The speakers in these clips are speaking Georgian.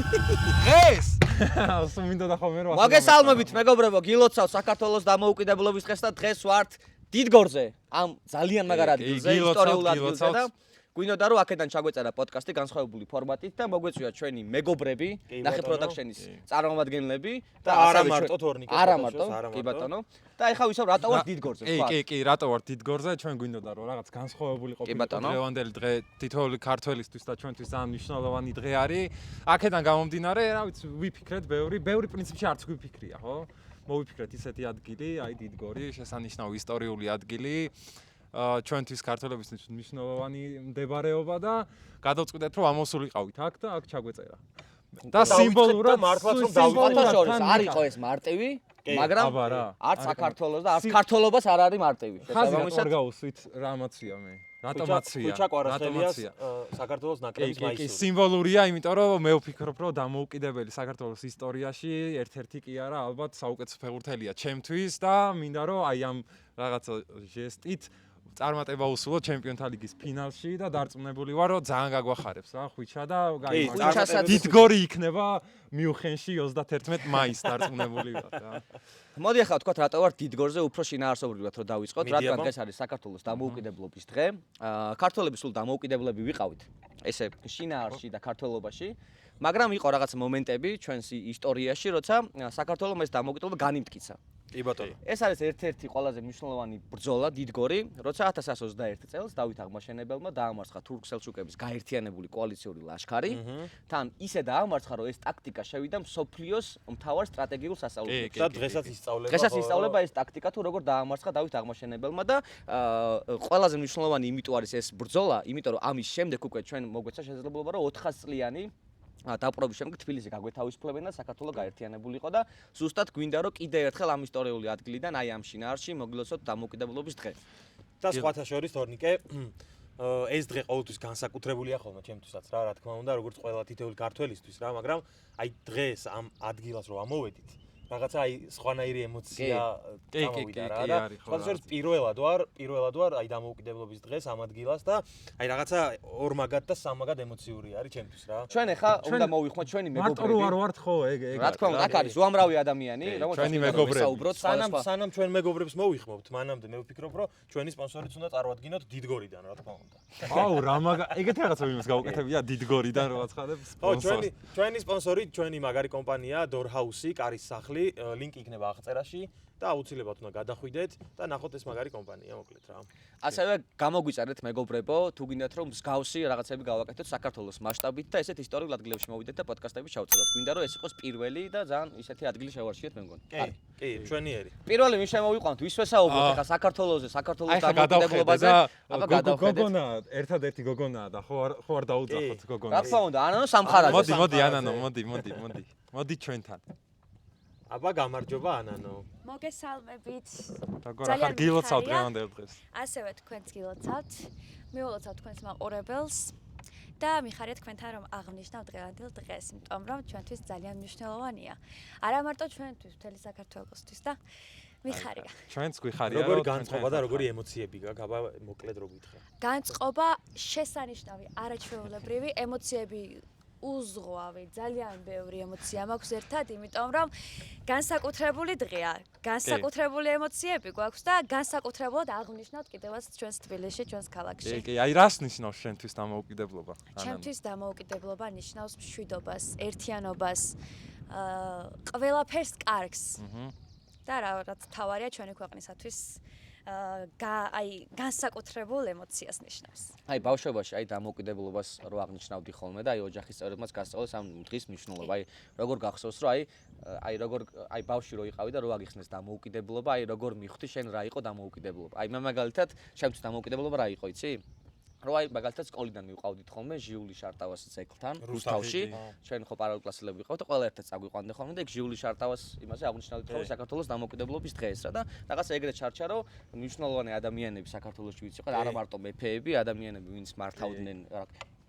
დღეს მინდოდა ხოლმე რომ მოგესალმებით მეგობრებო, გილოცავ საქართველოს დამოუკიდებლობის დღეს და დღეს ვართ დიდგორზე. ამ ძალიან მაგარ ადგილზე, ისტორიულ ადგილზე და გვინდოდა რომ აქედან ჩაგვეწერა პოდკასტი განსხვავებული ფორმატით და მოგვეწვია ჩვენი მეგობრები, ნახე პროდაქშენის წარმომადგენლები და არა მარტო თორნიკე. არა მარტო, კი ბატონო. და ეხლა ვისაუბრ რატო ვარ დიდგორზე, თქვა. კი, რატო ვარ დიდგორზე? ჩვენ გვინდოდა რომ რაღაც განსხვავებული ყოფილიყო დღევანდელი დღე თითოეული ქართველისთვის და ჩვენთვის ძალიან მნიშვნელოვანი დღე არის. აქედან გამომდინარე, რა ვიცი, ვიფიქრეთ ბევრი პრინციპში არც გვიფიქრია, ხო? მოვიფიქრეთ ისეთი ადგილი, აი დიდგორი, შესანიშნავი ისტორიული ადგილი. ჩვენთვის ქართველებისთვის მნიშვნელოვანი მდებარეობა და გადავწყვიტეთ რომ ამოსულიყავით აქ და აქ ჩაგვეწერა. და სიმბოლურად მართლაც რომ დავიწყოთ არ იყო ეს მარტივი, მაგრამ არც საქართველოს და არც ქართველობას არ არის მარტივი. შესაბამისად გავუსვით რამაცია მე. რატომაცია? ქუჩა კვარასხელიას საქართველოს ნაკრების მაისური. კი, სიმბოლურია, იმიტომ რომ მე ვფიქრობ რომ დამოუკიდებელი საქართველოს ისტორიაში ერთ-ერთი კი არა, ალბათ საუკეთესო ფეხბურთელია ჩემთვის და მინდა რომ აი ამ რაღაცა ჟესტით წარმატება უსულო ჩემპიონთა ლიგის ფინალში და დარწმუნებული ვარ რომ ძალიან გაგვახარებს რა ხვიჩა და ხვიჩასაც დიდგორი იქნება მიუნხენში 31 მაისს დარწმუნებული ვარ რა. მოდი ახლა ვთქვათ რატო ვარ დიდგორზე უფრო შინაარსობრივად რომ დავიწყოთ, რადგან დღეს არის საქართველოს დამოუკიდებლობის დღე. ქართველები სულ დამოუკიდებლები ვიყავით ესე შინაარსში და ქართველობაში, მაგრამ იყო რაღაც მომენტები ჩვენს ისტორიაში, როცა საქართველოს ეს დამოუკიდებლობა განიმტკიცა. კი ბატონო. ეს არის ერთ-ერთი ყველაზე მნიშვნელოვანი ბრძოლა დიდგორი, როცა 1121 წელს დავით აღმაშენებელმა დაამარცხა თურქ-სელჩუკების გაერთიანებული კოალიციური ლაშქარი. თან ისე დაამარცხა, რომ ეს ტაქტიკა შევიდა მსოფლიოს მთავარ სტრატეგიულ სასწავლებელში. და დღესაც ისწავლება. დღესაც ისწავლება ეს ტაქტიკა თუ როგორ დაამარცხა დავით აღმაშენებელმა და ყველაზე მნიშვნელოვანი იმიტომ არის ეს ბრძოლა, იმიტომ რომ ამის შემდეგ უკვე ჩვენ მოგვეცა შესაძლებლობა რომ 400 წლიანი დაპყრობის შემდეგ თბილისი გაგვეთავისუფლებენ და საქართველოს გაერთიანებული იყო და ზუსტად გვინდა რომ კიდე ერთხელ ამ ისტორიული ადგილიდან აი ამ შინაარსში მოგილოცოთ დამოუკიდებლობის დღე. და სხვათა შორის თორნიკე ეს დღე ყოველთვის განსაკუთრებულია ხოლმე ჩემთვისაც რა თქმა უნდა, როგორც ყველა თითოეული ქართველისთვის რა, მაგრამ აი დღეს ამ ადგილას რომ ამოვედით რაღაცა აი სხვანაირი ემოცია გამოვიდა რა და სხვათა შორის პირველად ვარ აი დამოუკიდებლობის დღეს ამ ადგილას და აი რაღაცა ორმაგად და სამაგად ემოციური არის ჩემთვის რა. ჩვენ ახლა უნდა მოვიხმოთ ჩვენი მეგობრები. მარტო რო არ ვართ ხო ეგ. რა თქმა უნდა, აქ არის უამრავი ადამიანი, ჩვენი მეგობრები. სანამ ჩვენ მეგობრებს მოვიხმობთ, მანამდე მე ვფიქრობ, რომ ჩვენი სპონსორიც უნდა წარვადგინოთ დიდგორიდან, რა თქმა უნდა. აუ, რა ეგეთი რაღაცა ვიმას გავუკეთებია დიდგორიდან რო აცხადებს. ხო, ჩვენი სპონსორი, ჩვენი მაგარი კომპანია Dorhouse-ი, კარის სახლი, ლინკი იქნება აღწერაში და აუცილებლად უნდა გადახვიდეთ და ნახოთ ეს მაგარი კომპანია, მოკლედ რა. ასევე გამოგვიწერეთ მეგობრებო, თუ გინდათ რომ მსგავსი რაღაცები გავაკეთოთ საქართველოს მასშტაბით და ესეთ ისტორიულ ადგილებში მოვიდეთ და პოდკასტები შევწოდოთ. გვინდა რომ ეს იყოს პირველი და ძალიან ისეთი ადგილი შევარჩიოთ მე მგონი. კი, ჩვენიერი. პირველი ვინ შემოვიყვანთ, ვის ვესაუბროთ ახლა საქართველოს დამოუკიდებლობაზე? აბა გადავხედეთ. გოგონა, ერთადერთი გოგონაა და ხო არ დაუძახოთ გოგონას. რა თქმა უნდა, ანანო სამხარაზე. მოდი ანანო, მოდი ჩვენთან. აბა გამარჯობა ანანო. მოგესალმებით. როგორ ახლა გილოცავთ დღევანდელ დღეს? ასევე თქვენც გილოცავთ. მიულოცავთ თქვენს მაყურებელს და მიხარია თქვენთან რომ აღნიშნავ დღევანდელ დღეს, იმიტომ რომ ჩვენთვის ძალიან მნიშვნელოვანია. არა მარტო ჩვენთვის, მთელი საქართველოსთვის და მიხარია. ჩვენც გვიხარია. როგორი განწყობა და როგორი ემოციები გაქვს, აბა მოკლედ რო გითხრა. განწყობა შესანიშნავი, არაჩვეულებრივი ემოციები უზღვავი, ძალიან ბევრი ემოცია მაქვს ერთად, იმიტომ რომ განსაკუთრებული დღეა, განსაკუთრებული ემოციები გვაქვს და განსაკუთრებულად აღნიშნავთ კიდევაც ჩვენს თბილისში, ჩვენს ქალაქში. კი, აი რას ნიშნავს შენთვის დამოუკიდებლობა? ჩემთვის დამოუკიდებლობა ნიშნავს მშვიდობას, ერთიანობას, ყველაფერს კარგს. და რაც თავარია ჩვენი ქვეყნისათვის აი განსაკუთრებულ ემოციას ნიშნავს. აი ბავშვობაში აი დამოუკიდებლობას რო აღნიშნავდი ხოლმე და აი ოჯახის წევრებმაც გასწავლეს ამ დღის მნიშვნელობა. აი როგორ გახსოვს რომ აი ბავშვი რო იყავი და რო აგიხსნეს დამოუკიდებლობა, აი როგორ მიხვდი შენ რა იყო დამოუკიდებლობა? აი მე მაგალითად ჩემთვის დამოუკიდებლობა რა იყო, იცი? რომ აი მაგალითად სკოლიდან მივყავდით ხოლმე ჟიული შარტავას ძეგლთან რუსთავში. ჩვენ ხო პარალელკლასელები ვიყავთ და ყველა ერთად წაგვიყვანდნენ ხოლმე და ეგ ჟიული შარტავას იმაზე აღნიშნავდით ხოლმე საქართველოს დამოუკიდებლობის დღეს რა და რაღაცა ეგრეთ ჩარჩა რომ მნიშვნელოვანი ადამიანები საქართველოში ვიცი იყო, არა მარტო მეფეები, ადამიანები ვინც მართავდნენ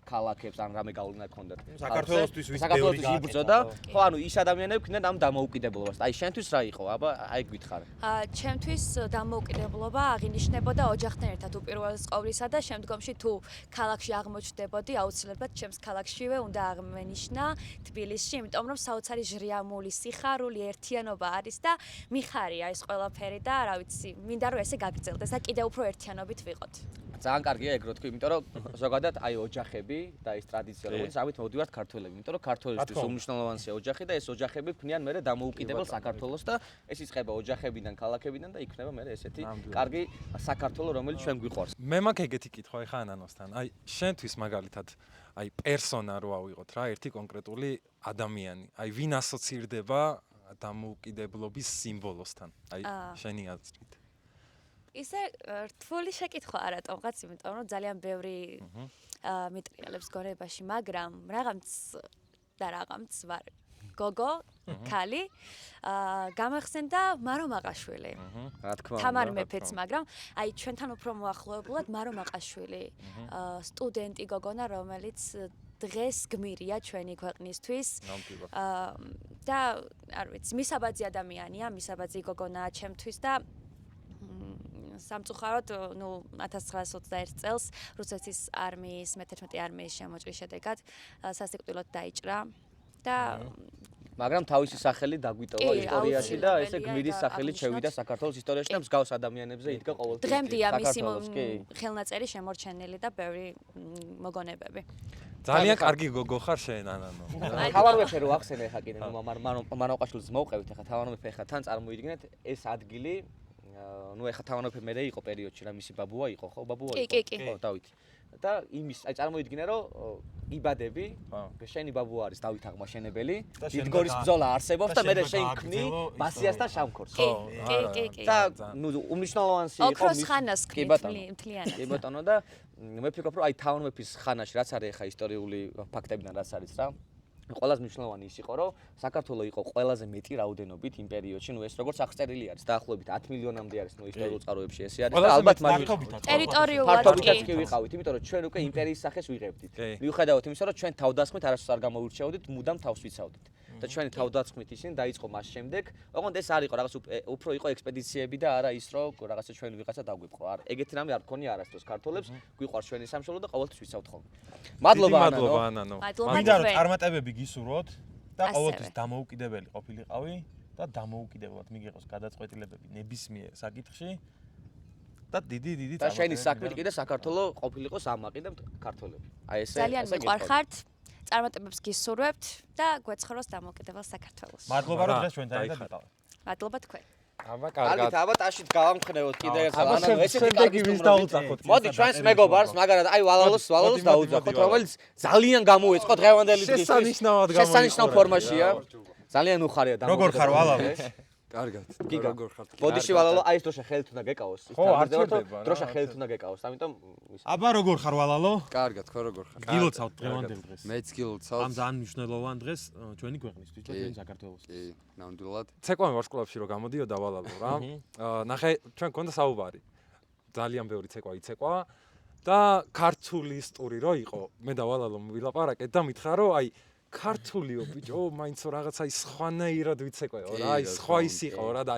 ქალაქებს ან რამე გავლენა ქონდათ. საქართველოსთვის ვის საქართველოსთვის იბრძოდა. ხო, ანუ ის ადამიანები ქნდნენ ამ დამოუკიდებლობას. აი შენთვის რა იყო? აბა, აი გითხარ. ჩემთვის დამოუკიდებლობა აღინიშნებოდა ოჯახთან ერთად უპირველეს ყოვლისა და შემდგომში თუ ქალაქში აღმოჩნდებოდი, აუცილებლად ჩემს ქალაქშივე უნდა აღმენიშნა თბილისში, იმიტომ რომ საოცარი ჟრიამული სიხარული ერთიანობა არის და მიხარია ეს ყველაფერი და რა ვიცი, მინდა რომ ესე გაგრძელდეს და კიდევ უფრო ერთიანობით ვიყოთ. ძალიან კარგია ეგ რო თქვი, იმიტომ რომ ზოგადად აი ოჯახები და ის ტრადიცია როგორც ამით მოვდივართ ქართველები, იმიტომ რომ ქართველისთვის უმნიშვნელოვანესია ოჯახი და ეს ოჯახები ქმნიან მერე დამოუკიდებელ საქართველოს და ეს იწყება ოჯახებიდან, ქალაქებიდან და იქნება მერე ესეთი კარგი საქართველო, რომელიც ჩვენ გვიყვარს. მე მაქვს ეგეთი კითხვა ხა ანანოსთან. აი შენთვის მაგალითად აი პერსონა რო ავიღოთ რა, ერთი კონკრეტული ადამიანი. აი ვინ ასოცირდება დამოუკიდებლობის სიმბოლოსთან? აი შენი აზრით. ისე რთული შეკითხვა რატომღაც, იმიტომ რომ ძალიან ბევრი მიტრიალებს გონებაში, მაგრამ რაღაცა ვარ გოგო, ქალი, გამახსენდა მარო მაყაშვილი. რა თქმა უნდა. თამარ მეფეც, მაგრამ აი ჩვენთან უფრო მოახლოებულად მარო მაყაშვილი, სტუდენტი გოგონა, რომელიც დღეს გმირია ჩვენი ქვეყნისთვის. და არ ვიცი, მისაბაძი ადამიანია, მისაბაძი გოგონაა ჩემთვის და სამწუხაროდ, 1921 წელს რუსეთის არმიის, მე-11 არმიის შემოჭრის შედეგად სასიკვდილოდ დაიჭრა და მაგრამ თავისი სახელი დაგვიტოვა ისტორიაში და ესე გმირის სახელით შევიდა საქართველოს ისტორიაში და მსგავს ადამიანებზე იდგა ყოველთვის. დღემდეა მისი ხელნაწერი შემორჩენილი და ბევრი მოგონებები. ძალიან კარგი გოგო ხარ შენ ანანო. თავარ მეფე რო ახსენე ხა კიდე მანოყაშვილს მოვყევით ხა თავარ მეფე ხა თან წარმოიდგინეთ ეს ადგილი ეხა თავარ მეფე მე იყო პერიოდში რა მისი ბაბუა იყო ხო ბაბუა იყო ხო დავითი და იმის აი წარმოიდგინე რომ იბადები შენი ბაბუა არის დავით აღმაშენებელი დიდგორის ბრძოლა არსებობს და მე შენ ქმნი ბასიასთან შამქორს ხო კი და უმნიშვნელოვანესი იყო ოქროს ხანას ქმნით მთლიანად კი ბატონო და მე ვფიქრობ რომ აი თავარ მეფის ხანაში რაც არის ეხა ისტორიული ფაქტებიდან რაც არის რა ყველაზე მნიშვნელოვანი ის იყო, რომ საქართველოს იყო ყველაზე მეტი რაოდენობით იმ პერიოდში, ეს როგორც აღწერილი არის, დაახლოებით 10 მილიონამდე არის, ისტორიულ წყაროებში ესე არის და ალბათ ტერიტორიულად კი ვიყავით, იმიტომ რომ ჩვენ უკვე იმპერიის სახეს ვიღებდით. მიუხედავად იმისა, რომ ჩვენ თავდასხმით არასდროს არ გამოურჩეოდით, მუდამ თავს ვიცავდით. და ჩვენი თავდასხმით ისინი დაიწყო მას შემდეგ. ოღონდ ეს არ იყო რაღაც უფრო იყო ექსპედიციები და არა ის, რომ რაღაცა ჩვენ ვიღაცა დაგვიპყრო. არ ეგეთი რამე არ გქონია არასდროს ქართველებს, გვიყვარს ჩვენი სამშობლო და ყოველთვის ვიცავთ ხოლმე. მადლობა ანანო. მინდა რომ წარმატებები გისურვოთ და ყოველთვის დამოუკიდებელი ყოფილიყავი და დამოუკიდებლად მიგიღოს გადაწყვეტილებები ნებისმიერ საკითხში და დიდი და შენი საქმით კიდე საქართველოს ყოფილიყოს ამაყი და ქართველები. აი ესე ძალიან მიყვარხართ. წარმატებებს გისურვებთ და გვეცხოვროს დამოუკიდებელ საქართველოს. მადლობა რომ დღეს ჩვენთან ერთად იყავით. მადლობა თქვენ. აბა კარგად. აბა ტაშით გავამხნევოთ კიდე ერთხელ ანანო ესეთი კარგი სტუმრობით. მოდი ჩვენს მეგობარს, მაგარად აი ვალალოს დაუძახოთ, რომელიც ძალიან გამოეწყო დღევანდელი დღის. შესანიშნავ ფორმაშია. ძალიან უხარია დამოუკიდებლობა. როგორ ხარ ვალალო? კარგად. როგორ ხართ? ბოდიში ვალალო, აი ეს დროშა ხელით უნდა გეკავოს. ხო, არ წერდება. დროშა ხელით უნდა გეკავოს, ამიტომ აბა როგორ ხარ ვალალო? კარგად, ხო როგორ ხარ? გილოცავთ დღევანდელ დღეს. მეც გილოცავთ. ამ ძალიან მნიშვნელოვან დღეს ჩვენი ქვეყნისთვის, ჩვენი საქართველოს. კი, ნამდვილად. ცეკვამი ვარსკვლავში რო გამოდიოდა ვალალო რა. ნახე, ჩვენ გქონდა საუბარი. ძალიან ბევრი ცეკვა იცეკვა და ქართულისტური რო იყო, მე და ვალალო ვილაპარაკეთ და მითხრა რომ აი ქართულიო ბიჭო, მაინც რაღაცა ის სხვანაირად ვიცეკვეო რა, აი სხვა ის იყო რა და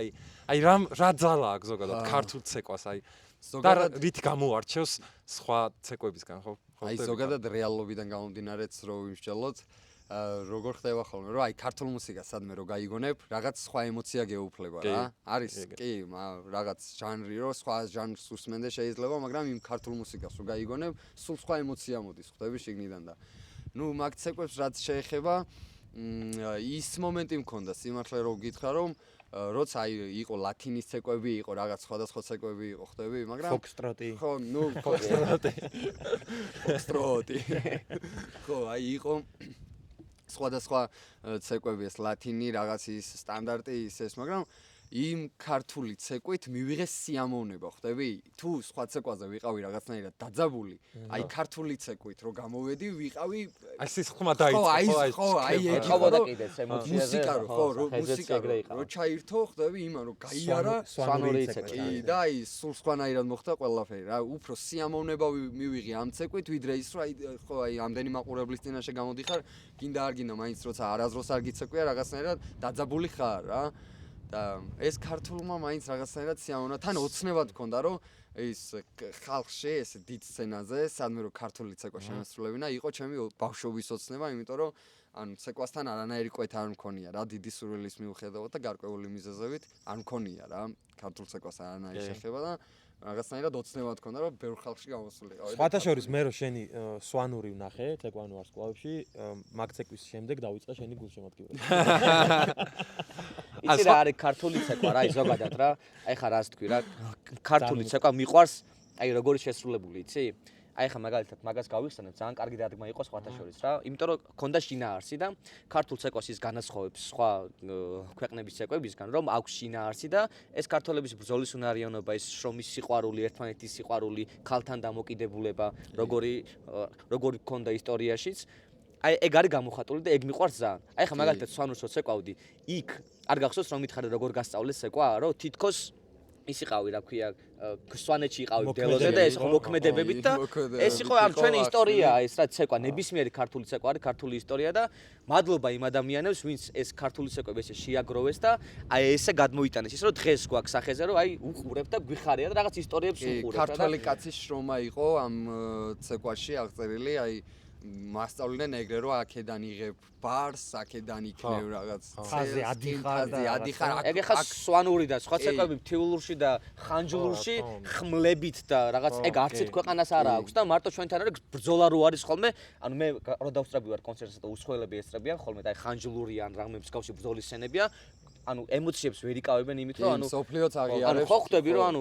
აი რა ძალა აქვს ზოგადად ქართულ ცეკვას, აი ზოგადად რით გამოარჩევს სხვა ცეკვებისგან, ხო? აი ზოგადად რეალობიდან გამომდინარეც რო ვიმსჯელოთ, როგორ ხდება ხოლმე, რომ აი ქართულ მუსიკას სადმე რო გაიგონებ, რაღაც სხვა ემოცია გეუფლება რა. არის კი, რაღაც ჟანრი რო სხვა ჟანრს უსმენდე შეიძლება, მაგრამ იმ ქართულ მუსიკას რო გაიგონებ, სულ სხვა ემოცია მოდის, ხვდები შიგნიდან და ნუ მაგ ცეკვებს რაც შეეხება ის მომენტი მქონდა სიმართლე რო გითხრა რომ როცა აი იყო ლათინის ცეკვები იყო რაღაც სხვადასხვა ცეკვები იყო ხვდები მაგრამ ფოქსტროტი ხო ნუ ფოქსტროტი ხო აი იყო სხვადასხვა ცეკვები ეს ლათინი რაღაც ის სტანდარტი ის მაგრამ იმ ქართული ცეკვით მივიღე სიამოვნება, ხვდები? თუ სხვა ცეკვაზე ვიყავი რაღაცნაირად დაძაბული, აი ქართული ცეკვით რო გამოვედი, ვიყავი აი სისხლმა დაიწყო, ხო, აი ეგ ხავდა კიდეც ემოციაზე. მუსიკა რო ჩაირთო, ხვდები, იმან რო გაიარა, სვანური ცეკვი. კი, და აი სულ სხვანაირად მოხდა ყველაფერი რა. უფრო სიამოვნება მივიღე ამ ცეკვით, ვიდრე ის, რომ აი ამდენი მაყურებლის წინაშე გამოდიხარ, გინდა არ გინდა, მაინც როცა არაზროს არ გიცეკვია, რაღაცნაირად დაძაბული ხარ რა. და ეს ქართულმა მაინც რაღაცნაირად სიამოვნება, თან ოცნებად მქონდა, რომ ის ხალხში ეს დიდ სცენაზე, სადმე რომ ქართული ცეკვა შემოსრულებინა, იყო ჩემი ბავშვობის ოცნება, იმიტომ რომ ანუ ცეკვასთან არანაირი კვეთა არ მქონია რა, დიდი სურვილის მიუხედავად და გარკვეული მიზეზებით არ მქონია რა, ქართულ ცეკვას არანაირი შეხება და რაღაცნაირად ოცნებად მქონდა, რომ ბევრ ხალხში გამოსულიყავი. სხვათა შორის მე რო შენი სვანური ვნახე, ცეკვანო ვარსკვლავებში, მაგ ცეკვის შემდეგ დავიწყე შენი გულშემატკივრება. იცი რა არის ქართული ცეკვა რა, ზოგადად რა. აი ხა რას თქვი რა, ქართული ცეკვა მიყვარს, აი როგორი შესრულებული, იცი? აი ხა მაგალითად მაგას გავიხსენებ, ძალიან კარგი დადგმა იყო სხვათა შორის რა, იმიტომ რომ ქონდა შინაარსი და ქართულ ცეკვას ის განასხვავებს სხვა ქვეყნების ცეკვებისგან, რომ აქვს შინაარსი და ეს ქართველების ბრძოლის უნარიანობა, ეს შრომის სიყვარული, ერთმანეთის სიყვარული, ქალთან დამოკიდებულება, როგორი ქონდა ისტორიაშიც. აი ეგ არის გამოხატული და ეგ მიყვარს ძალიან. აი ხა მაგალითად სვანურს რო ცეკვავდი, იქ არ გახსოვს რომ მითხარი როგორ გასწავლეს ცეკვა, რომ თითქოს ის იყავი რა ქვია სვანეთში იყავი დელოზე და ეს ხო მოქმედებებით და ეს იყო არ ჩვენი ისტორია ეს რა ცეკვა ნებისმიერი ქართული ცეკვა არის ქართული ისტორია და მადლობა იმ ადამიანებს ვინც ეს ქართული ცეკვები ესე შეაგროვეს და აი ესე გადმოიტანეს ის რომ დღეს გვაქვს სახეზე რომ აი უყურებ და გვიხარია და რაღაც ისტორიებს უყურებ და ქართული კაცის შრომა იყო ამ ცეკვაში აღწერილი აი მასწავლდნენ ეგრე რომ აქედან იღებ ბარს, აქედან იქნებ რაღაც ხაზე ადიხარ. ეგ ხა სვანური და სხვა ცეკვები მთიულურში და ხანჯულურში ხმლებით და რაღაც ეგ არცით ქვეყანას არ აქვს და მარტო ჩვენთან არის ბრძოლა რო არის ხოლმე, ანუ მე რო დავსწრები ვარ კონცერტზე და უსხოელები ესწრებიან ხოლმე და აი ხანჯულური ან რაღაც მსგავსი ბრძოლის სცენებია. ანუ ემოციებს ვერ იკავებენ იმით რომ ანუ სოფლიოც აღიარებს. ანუ ხო ხვდები რომ ანუ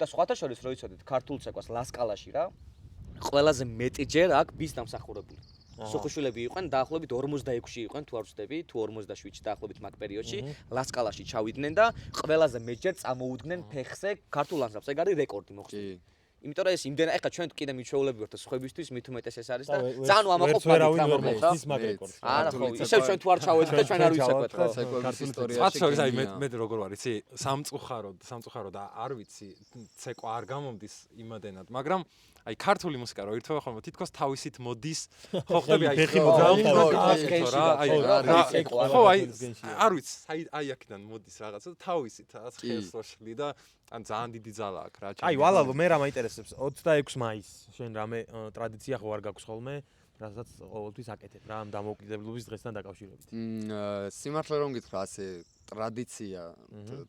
და სხვათა შორის რო იცოდეთ ქართულ ცეკვას ლასკალაში რა ყველაზე მეტიჯერ აქ ბის დამსახურებული. სუხუშვილები იყვნენ დაახლოებით 46-ში იყვნენ თუ არ ვცდები, თუ 47-ში დაახლოებით მაგ პერიოდში ლასკალაში ჩავიდნენ და ყველაზე მეტჯერ წამოუდგნენ ფეხზე ქართულ ანსამბლს. ეგ არის რეკორდი მოხსნილი. იმიტომ რომ ეს იმდენ ახლა ჩვენ კიდე მიჩვეულები ვართ სხვებისთვის მით უმეტეს ეს არის და ძალიან უამაყოფილი თამამობთ რა. არა ხო, ისევ ჩვენ თუ არ ჩავედით და ჩვენ არ ვიცაქვთ ხო. ცეკვების ისტორიაში. სხვა შორის აი მე როგორ ვარ იცი, სამწუხარო და არ ვიცი ცეკვა არ გამომდის იმადენად, მაგრამ აი ქართული მუსიკა რო ირთვება ხოლმე თითქოს თავისით მოდის ხო ხდები აი ფეხი მოძრაობს რა აი ხო აი არ ვიცი აი აქედან მოდის რაღაცა და თავისით რაღაც ხელს რო შლი და ან ძალიან დიდი ძალა აქვს რა აი ვალალო მე რა მაინტერესებს 26 მაისს შენ რამე ტრადიცია ხო არ გაქვს ხოლმე რასაც ყოველთვის აკეთებ რა ამ დამოუკიდებლობის დღესთან დაკავშირებით სიმართლე რომ გითხრა ასე ტრადიცია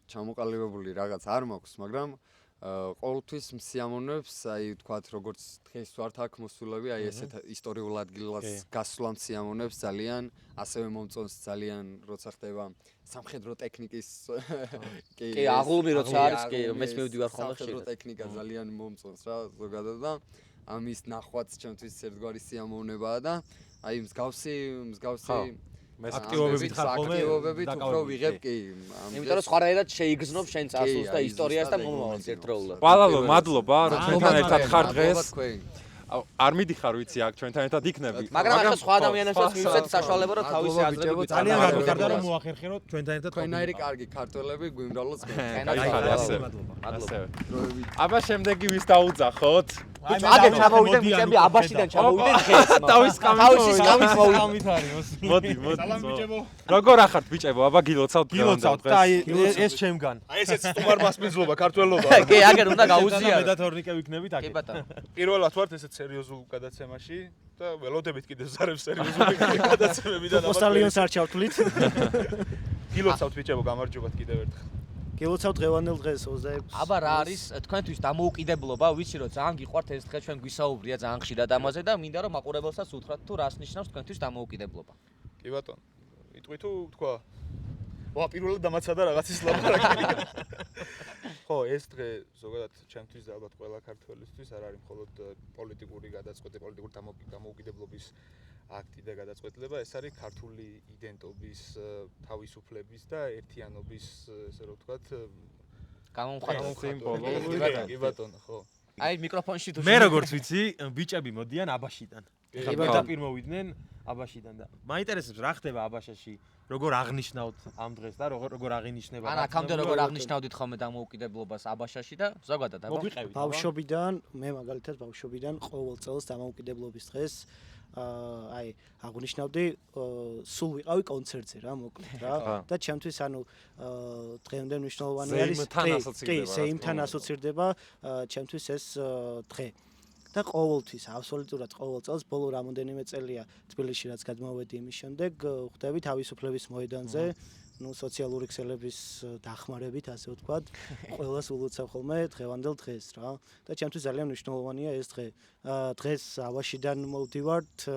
ჩამოყალიბებული რაღაც არ მაქვს მაგრამ ყოველთვის მსიამოვნებს, აი ვთქვათ, როგორც დღეს ვართ აქ მოსულები, აი ესეთ ისტორიულ ადგილას გასვლა მსიამოვნებს ძალიან, ასევე მომწონს ძალიან, როცა ხდება სამხედრო ტექნიკის კი, აღლუმი როცა არის, კი, მეც მივდივარ ხოლმე ხშირად. სამხედრო ტექნიკა ძალიან მომწონს რა, ზოგადად და ამის ნახვაც ჩემთვის ერთგვარი სიამოვნებაა და აი მსგავსი აქტივობებით ხარ ხოლმე აქტივობებით უფრო ვიღებ კი იმიტომ რომ სხვანაირად შეიგრძნობ შენ წარსულს და ისტორიას და მომავალს ერთდროულად ვალალო მადლობა რომ ჩვენთან ერთად ხარ დღეს არ მიდიხარ ვიცი აქ ჩვენთან ერთად იქნები მაგრამ ახლა სხვა ადამიანებსაც მივცეთ საშუალება რომ თავისი აზრები ძალიან გამიგარდა რომ მოახერხებოდ ჩვენთან ერთად თქვენაირი კარგი ქართველები გვიმრავლოთ მადლობა აბა შემდეგი ვის დაუძახოთ აგე ჩამოვიდნენ ბიჭები აბაშიდან ჩამოვიდნენ ხეს თავის სკამით არის მოდი როგორ ახართ ბიჭებო აბა გილოცავთ და აი ეს ჩემგან აი ესეც სტუმარს მიზლობა ქართველობა კი აგერ უნდა გაუზიარო მე და თორნიკე ვიქნებით აქ კი ბატონო პირველად ვართ ესეც სერიოზულ გადაცემაში და ველოდებით კიდევ ზარებს სერიოზული გადაცემებიდან პოსტალიონს არ ჩავთვლით გილოცავთ ბიჭებო გამარჯობათ კიდევ ერთხელ გილოცავთ დღევანდელ დღეს 26 აბა რა არის თქვენთვის დამოუკიდებლობა ვიცი რომ ძალიან გიყვართ ეს დღე ჩვენ გვისაუბრია ძალიან ხშირად ამაზე და მინდა რომ მაყურებელსაც უთხრათ თუ რას ნიშნავს თქვენთვის დამოუკიდებლობა კი ბატონო იტყვი თუ თქვა ვა პირველად დამაცადა რაღაცის ლაპარაკი ხო ეს დღე ზოგადად ჩემთვის და ალბათ ყველა ქართველისთვის არ არის მხოლოდ პოლიტიკური გადაწყვეტი პოლიტიკური დამოუკიდებლობის აქტი და გადაწყვეტილება, ეს არის ქართული იდენტობის, თავისუფლების და ერთიანობის, ესე რომ ვთქვათ, გამომხატველი სიმბოლო. კი ბატონო, ხო. აი მიკროფონში თუ მე როგორც ვიცი, ბიჭები მოდიან აბაშიდან. ხა პირმოვიდნენ აბაშიდან და მაინტერესებს რა ხდება აბაშაში, როგორ აღნიშნავთ ამ დღეს და როგორ აღინიშნება. ან აქამდე როგორ აღნიშნავდით ხოლმე დამოუკიდებლობას აბაშაში და ზოგადად აბა. მოგვიყევით. ბავშვობიდან, მე მაგალითად ბავშვობიდან ყოველ წელს დამოუკიდებლობის დღეს აი აღნიშნავდი სულ ვიყავი კონცერტზე რა მოკლედ რა და ჩემთვის ანუ დღემდე მნიშვნელოვანი არის კი ზეიმთან ასოცირდება ჩემთვის ეს დღე და ყოველთვის აბსოლუტურად ყოველ წელს ბოლო რამოდენიმე წელია თბილისში რაც გადმოვედი იმის შემდეგ ხვდები თავისუფლების მოედანზე ну სოციალური ქსელების დახმარებით ასე ვთქვათ ყველას ულოცავ ხოლმე დღევანდელ დღეს რა და ჩემთვის ძალიან მნიშვნელოვანია ეს დღე დღეს აბაშიდან მოვდივართ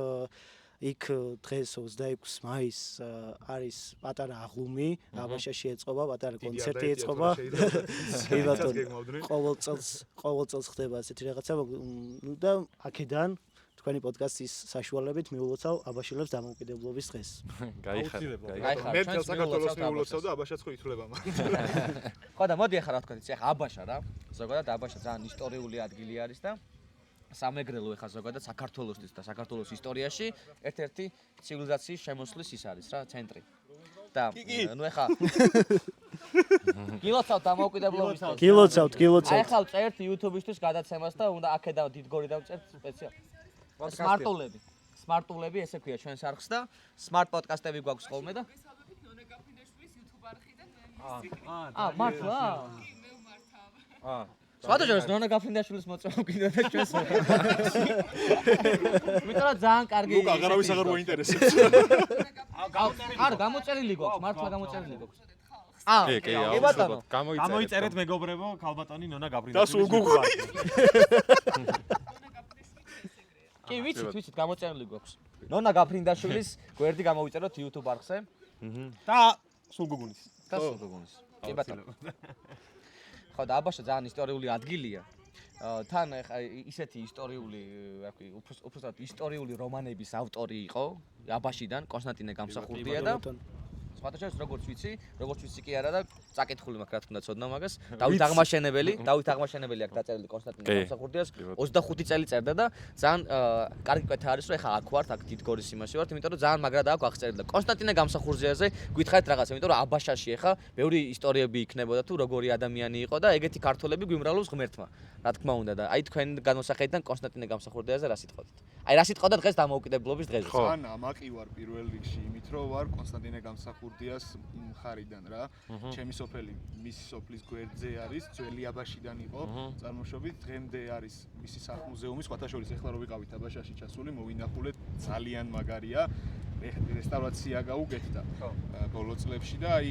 იქ დღეს 26 მაისს არის პატარა აღლუმი აბაშაში ეწყობა პატარა კონცერტი ეწყობა კი ბატონო ყოველ წელს ხდება ასეთი რაღაცა ну და აქედან თქვენი პოდკასტის საშუალებით მიულოცავ აბაშილებს დამოუკიდებლობის დღეს. გაიხარ. მე თელ საქართველოს მიულოცავ და აბაშაც ხო ითვლება მაგრამ. ხო და მოდი ახლა რა თქვა იცი ახლა აბაშა რა. ზოგადად აბაშა ძალიან ისტორიული ადგილი არის და სამეგრელო ახლა ზოგადად საქართველოსთვის და საქართველოს ისტორიაში ერთ-ერთი ცივილიზაციის შემოსვლის ის არის რა ცენტრი. და ნუ ახლა გილოცავთ დამოუკიდებლობის დღეს. გილოცავთ. აი ახლა წერთ YouTube-ისთვის გადაცემას და უნდა აქედან დიდგორი დავწერთ სპეციალურად. სმარტულები ესე ქვია ჩვენს არხს და სმარტ პოდკასტები გვაქვს ხოლმე და მართლა? სხვადასხვა ნონა გაფრინდაშვილის მოწვევა კიდევ და ჩვენს მითხრა ძალიან კარგი ლუკა აღარავის აღარ მოინტერესებს არ გამოწერილი გვაქვს მართლა გამოწერილი გვაქვს კი ბატონო გამოიწერეთ მეგობრებო ქალბატონი ნონა და გაფრინდაშვილის სულ გუგლი კი ვიცით გამოწერილი გვაქვს ნონა გაფრინდაშვილის გვერდი გამოვიწეროთ YouTube არხზე და სულ გუგუნის კი ბატონო ხო და აბაშა ძალიან ისტორიული ადგილია თან ისეთი ისტორიული რა ვქვი უბრალოდ ისტორიული რომანების ავტორი იყო აბაშიდან კონსტანტინე გამსახურდია და სხვადასხვა როგორც ვიცი კი არა და წაკითხული მაქვს რა თქმა უნდა ცოდნა მაგას დავით აღმაშენებელი აქ დაწერილი კონსტანტინე გამსახურდიას 25 წელი წერდა და ძალიან კარგი კვეთა არის რომ ეხა აქ ვართ აქ დიდგორის იმაში ვართ იმიტომ რომ ძალიან მაგრად აქვს აღწერილი და კონსტანტინე გამსახურდიაზე გითხარით რაღაცა იმიტომ რომ აბაშაში ეხა ბევრი ისტორიები იქნებოდა თუ როგორი ადამიანი იყო და ეგეთი ქართველები გვიმრავლობს ღმერთმა რა თქმა უნდა და აი თქვენ განმოსახედიდან კონსტანტინე გამსახურდიაზე რა სიტყვით აი რა სიტყვა და დღეს დამოუკიდებლობის დღეზე ან ამაყი ვარ პირველ რიგში იმით რომ ვარ კონსტანტინე გამსახურდიას მხარიდან რა ჩემი სოფელი მისი სოფლის გვერდზე არის ძველი აბაშიდან იყო წარმოშობით დღემდე არის მისი სახლ-მუზეუმი სხვათა შორის ეხლა რო ვიყავით აბაშაში ჩასული მოვინახულეთ ძალიან მაგარია რესტავრაცია გაუგეთდა ბოლო წლებში და აი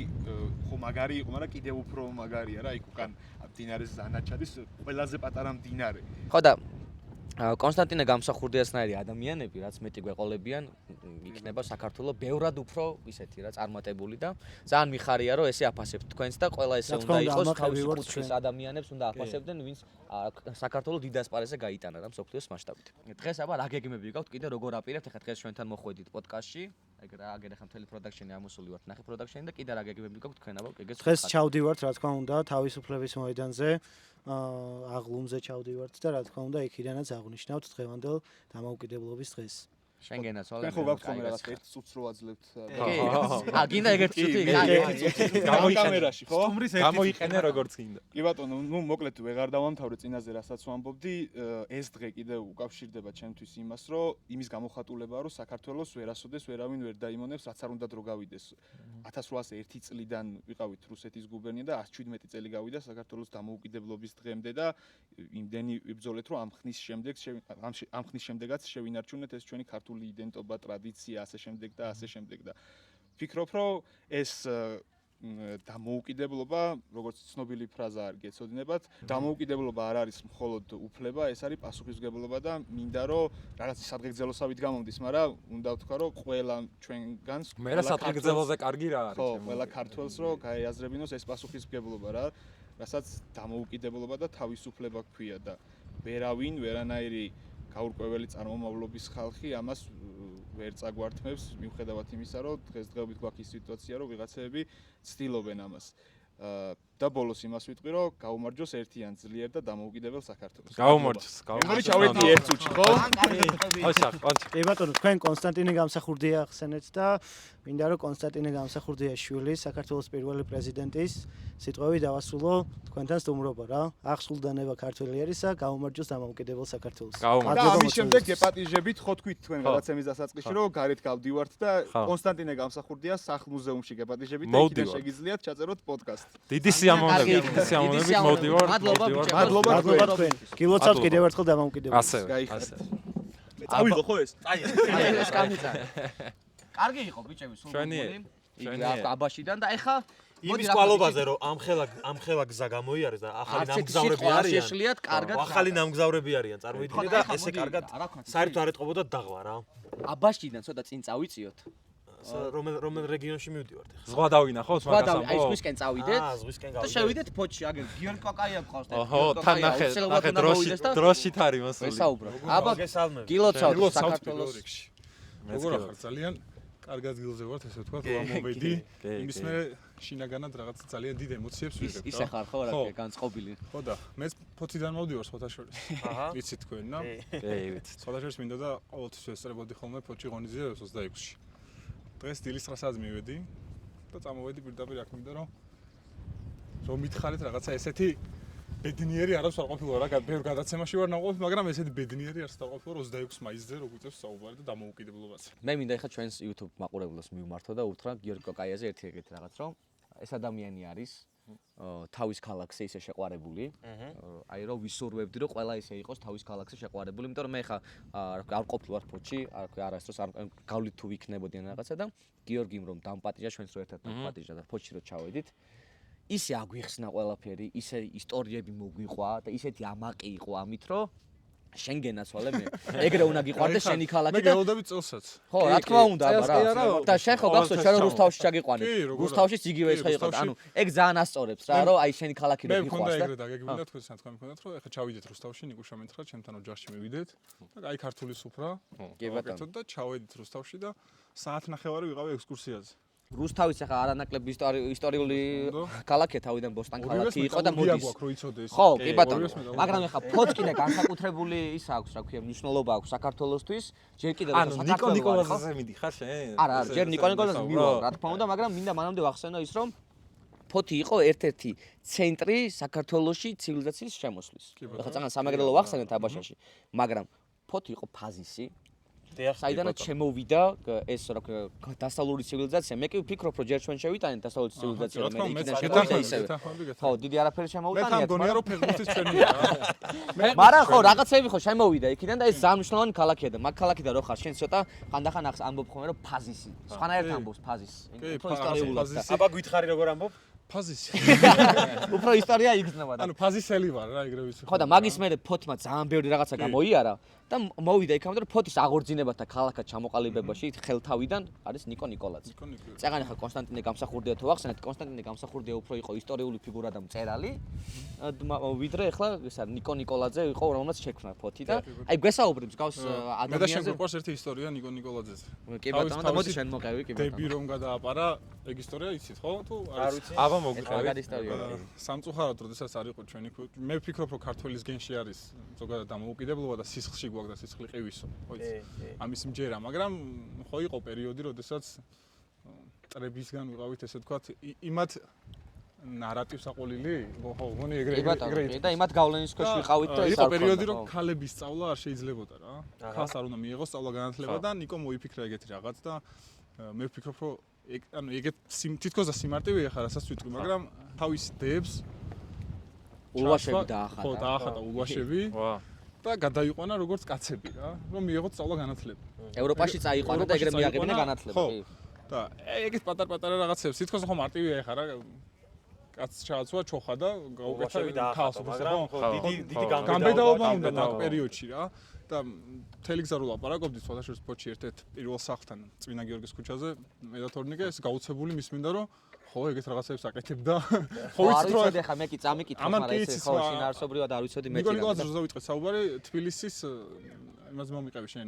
ხო მაგარი იყო მაგრამ კიდევ უფრო მაგარია რა იქ უკან მდინარე ზანაჩადის ყველაზე პატარა მდინარე ხო და კონსტანტინე გამსახურდიასნაირი ადამიანები რაც მეტი გვეყოლებიან იქნება საქართველოს ბევრად უფრო ისეთი რა წარმატებული და ძალიან მიხარია რომ ესე აფასებთ თქვენს და ყველა ესე უნდა იყოს თავისი კუთხის ადამიანებს უნდა აფასებდნენ ვინც საქართველოს დიდ ასპარეზზე გაიტანა რა მსოფლიოს მასშტაბით დღეს აბა რა გეგმები გაქვთ კიდე როგორ აპირებთ ახლა დღეს ჩვენთან მოხვედით პოდკასტში აგერ ახლა მთელი პროდაქშენი ამოსული ვართ ნახე პროდაქშენი და კიდე რა გეგმები გაქვთ თქვენ აბა ეგეც დღეს ჩავდივართ რა თქმა უნდა თავისუფლების მოედანზე აღლუმზე ჩავდივართ და რა თქმა უნდა იქიდანაც აღნიშნავთ დღევანდელ დამოუკიდებლობის დღეს შენგენას ხო გაქვთ ხოლმე რაღაც ერთ წუთს რო აძლევთ გინდა ეგ ერთი წუთი კამერაში ხო გამოიყენე როგორც გინდა კი ბატონო ნუ მოკლედ ვეღარ დავამთავრე წინაზე რასაც ვამბობდი ეს დღე კიდევ უკავშირდება ჩემთვის იმას რომ იმის გამოხატულებაა რომ საქართველოს ვერასოდეს ვერავინ ვერ დაიმონებს რაც არ უნდა დრო გავიდეს 1801 წლიდან ვიყავით რუსეთის გუბერნია და 117 წელი გავიდა საქართველოს დამოუკიდებლობის დღემდე და იმდენი ვიბრძოლეთ რომ ამ ხნის შემდეგაც შევინარჩუნეთ ეს ჩვენი ქართული იდენტობა, ტრადიცია, ასე შემდეგ და ასე შემდეგ და ვფიქრობ, რომ ეს დამოუკიდებლობა, როგორც ცნობილი ფრაზა არ გეცოდინებათ, დამოუკიდებლობა არ არის მხოლოდ უფლება, ეს არის პასუხისმგებლობა და მინდა რომ რაღაც სადღეგრძელოსავით გამომდის, მაგრამ უნდა ვთქვა, რომ ყველა ჩვენგანს მე რა სადღეგრძელოზე კარგი რა არის. ხო, ყველა ქართველს რომ გაეაზრებინოს ეს პასუხისმგებლობა რა, რასაც დამოუკიდებლობა და თავისუფლება ჰქვია და ვერავინ, ვერანაირი გაურკვეველი წარმომავლობის ხალხი ამას ვერ წაგვართმევს, მიუხედავად იმისა, რომ დღესდღეობით გვაქვს ის სიტუაცია, რომ ვიღაცები ცდილობენ ამას. და ბოლოს იმას ვიტყვი, რომ გაუმარჯოს ერთიან ძლიერ და დამოუკიდებელ საქართველოს. გაუმარჯოს. მეგონი ჩავედი ერთ წუთში, ხო? კი ბატონო, თქვენ კონსტანტინე გამსახურდია ახსენეთ და მინდა რომ კონსტანტინე გამსახურდიას შვილი, საქართველოს პირველი პრეზიდენტის სიტყვები დავასრულო თქვენთან სტუმრობა რა. აღსრულდა ნება ქართველი არისა, გაუმარჯოს დამოუკიდებელ საქართველოს. და ამის შემდეგ გეპატიჟებით ხო თქვით თქვენ გადაცემის დასაწყისში, რომ გარეთ გავდივართ და კონსტანტინე გამსახურდიას სახლ-მუზეუმში გეპატიჟებით და იქიდან შეგიძლიათ ჩაწეროთ პოდკასტ. დიდი სიამოვნებით მოდივარ. მადლობა თქვენ. გილოცავთ კიდევ ერთხელ დამოუკიდებლობას. ასე. წავიდო ხო ეს? ეს გამიცა. კარგი იყო ბიჭები სულ გული. იგი აბაშიდან და ეხა იმის კვალობაზე რომ ამ ხელა გზა გამოიარეს და ახალი ნამგზავრები არიან. შეშლიათ კარგად. ახალი ნამგზავრები არიან. წარმოიდგინე და ესე კარგად საერთოდ არ ეთყობოდა დაღვა რა. აბაშიდან ცოტა წინ წავიწიოთ. რომელ რეგიონში მივდივართ ახლა? ზღვა დავინახოთ მაგას ამბო. აი ზღვისკენ წავიდეთ. ზღვისკენ და შევიდეთ ფოჩში, აგერ გიორგი კაკაია გყავს და ოჰო, თან ნახე დროშით არის მოსული. ვესაუბრა. აბა გილოცავთ საქართველოს. როგორ ახარ ძალიან კარგ ადგილზე ვართ, ესე ვთქვათ, ვამოვედი. იმის მე შინაგანად რაღაც ძალიან დიდ ემოციებს ვიღებ. ისე ხარ ხო რა განწყობილი. ხო და მეც ფოციდან მოვდივარ სხვათაშორის. ვიცით თქვენ, რა? კი, ვიცით. სხვათაშორის მინდა და ყოველთვის ვესწრებოდი ხოლმე ფოჩი ღონისძიება 26-ში. დღეს დილის 9-ს მივედი და წამოვედი პირდაპირ აქ მინდა რომ მითხარით რაღაცა ესეთი ბედნიერი არავს არ ყოფილა რა ბევრ გადაცემაში ვარ ნაყოფი მაგრამ ესეთი ბედნიერი არც არ ყოფილა 26 მაისზე რო გვიწევს საუბარი და დამოუკიდებლობაზე. მე მინდა ეხლა ჩვენს YouTube მაყურებლებს მივმართო და უთხრა გიორგი კაკაიაზე ერთ-ერთი რაღაც რომ ეს ადამიანი არის თავის ქალაქზე ისე შეყვარებული. აი რომ ვისურვებდი რომ ყველა ისე იყოს თავის ქალაქზე შეყვარებული, იმიტომ რომ მე ეხა არ ყოფილვარ ფოჩი, არასდროს არ გავლით თუ ვიქნებოდიან რაღაცა და გიორგიმ რომ დამპატიჟა ჩვენს რო ერთად დამპატიჟა და ფოჩი რო ჩავედით. ისე აგვიხსნა ყველაფერი, ისე ისტორიები მოგვიყვა და ისეთი ამაყი იყო ამით რომ შენ გენაცვალე მე. ეგრე უნდა გიყვარდეს შენი ქალაქი და მე გელოდები წელსაც. ხო, რა თქმა უნდა, აბა რა. და შენ ხო გახსოვს ჩვენ რუსთავში ჩაგიყვანეთ. რუსთავშიც იგივე ეს იყო. ანუ ეგ ძალიან ასწორებს რა, რომ აი შენი ქალაქი რო გიყვარს და. მე მქონდა ეგრე დაგეგმილი და თქვენს თქვენ მქონდათ რომ ეხა ჩავიდეთ რუსთავში, ნიკუშა მითხრა ჩემთან ოჯახში მივიდეთ და აი ქართული სუფრა. კი ბატონო. და ჩავედით რუსთავში და საათნახევარი ვიყავი ექსკურსიაზე. რუსთავის ახლა არანაკლები ისტორიული ქალაქია თავიდან ბოსტან ქალაქი იყო და მოდის. ხო, კი ბატონო. მაგრამ ახლა ფოჩკინე განსაკუთრებული ის აქვს, რა ქვია, მნიშვნელობა აქვს საქართველოსთვის. ჯერ კიდევ ნიკო ნიკოლაძეზე მიდიხარ შენ? არა, ჯერ ნიკო ნიკოლაძე მივარ, რა თქმა უნდა, მაგრამ მინდა მანამდე ვახსენო ის, რომ ფოთი იყო ერთ-ერთი ცენტრი საქართველოში ცივილიზაციის შემოსვლის. ახლა წაგან სამეგრელო ვახსენეთ აბაშაში, მაგრამ ფოთი იყო ფაზისი. საიდანაც შემოვიდა ეს რა ქვია დასავლური ცივილიზაცია. მე კი ვფიქრობ, რომ ჯერ ჩვენ შევიტანეთ დასავლური ცივილიზაცია და მე იქიდან შევიდა ისევე. ხო, დიდი არაფერი შემოვიტანეთ. მე თან გონია რომ ფეხბურთის ჩვენია. მაგრამ ხო, რაღაცები ხო შემოვიდა იქიდან და ეს ძალიან მნიშვნელოვანი ქალაქია და მაგ ქალაქიდან რო ხარ, შენ ცოტა ხანდახან ამბობ ხოლმე რომ ფაზისი. სხვანაირად ამბობს ფაზისი. უფრო ისტორიულად. აბა გითხარი როგორ ამბობ? ფაზისი. უფრო ისტორია იგრძნობა და. ანუ ფაზისელი ვარ რა, ეგრე ვიცი. ხო და მაგის მერე ფოთმა ძალიან ბევრი რაღაცა გამოიარა და მოვიდა იქამდე რომ ფოთის აღორძინებათა ქალაქად ჩამოყალიბებაში ხელთავიდან არის ნიკო ნიკოლაძე. წეგან ახლა კონსტანტინე გამსახურდია თუ ახსენეთ, კონსტანტინე გამსახურდია უფრო იყო ისტორიული ფიგურა და მწერალი. ვიდრე ახლა ეს არის ნიკო ნიკოლაძე იყო რომელმაც შექმნა ფოთი და აი გვესაუბრებს გავს ადამიანზე. მე და შენ გვყავს ერთი ისტორია ნიკო ნიკოლაძეზე. კი ბატონო და მოდი შენ მოყევი კი ბატონო. დები რომ გადააპარა ეგ ისტორია იცით ხო თუ არ ვიცი. აბა მოგიყევი. მაგარი ისტორია. სამწუხაროდ როდესაც არ იყო ჩვენი მე ვფიქრობ რომ ქართველის გენში არის ზოგადად დამოუკიდებლობა და სისხლში გვაქვს და სისხლი ყივისო ხო იცი ამის მჯერა მაგრამ ხო იყო პერიოდი როდესაც წრებისგან ვიყავით ესე ვთქვათ იმათ ნარატივს აყოლილი ხო გონი ეგრე და იმათ გავლენის ქვეშ ვიყავით და იყო პერიოდი რომ ქალების სწავლა არ შეიძლებოდა რა ხალხს არ უნდა მიიღოს სწავლა განათლება და ნიკო მოიფიქრა ეგეთი რაღაც და მე ვფიქრობ რომ ანუ ეგეთ თითქოს და სიმარტივე ახლა რასაც ვიტყვი მაგრამ თავის დებს ულვაშები დაახატა ხო დაახატა ულვაშები და გადაიყვანა როგორც კაცები რა რომ მიიღოთ სწავლა განათლება ევროპაში წაიყვანა და ეგრე მიაგებინა განათლება კი და ეგეთ პატარ-პატარა რაღაცებს თითქოს ხო მარტივია ახლა რა კაცს ჩააცვა ჩოხა და გაუკეთა ქალს მაგრამ ხო დიდი გამბედაობა უნდა მაგ პერიოდში რა და მთელი გზა რო ლაპარაკობდით სხვადასხვა ფოჩი ერთ-ერთ პირველ სახლთან წმინდა გიორგის ქუჩაზე მე და თორნიკე ეს გაუცებული მის მინდა რომ ხო ეგეთ რაღაცებს აკეთებდა ხო ვიცით რომ ახლა მე კი წამიკითხე მაგრამ ეს ხო შინაარსობრივად არ ვიცოდი მე ნიკო ნიკოლაძე ზუსტად ვიტყვი საუბარი თბილისის იმას მომიყევი შენ.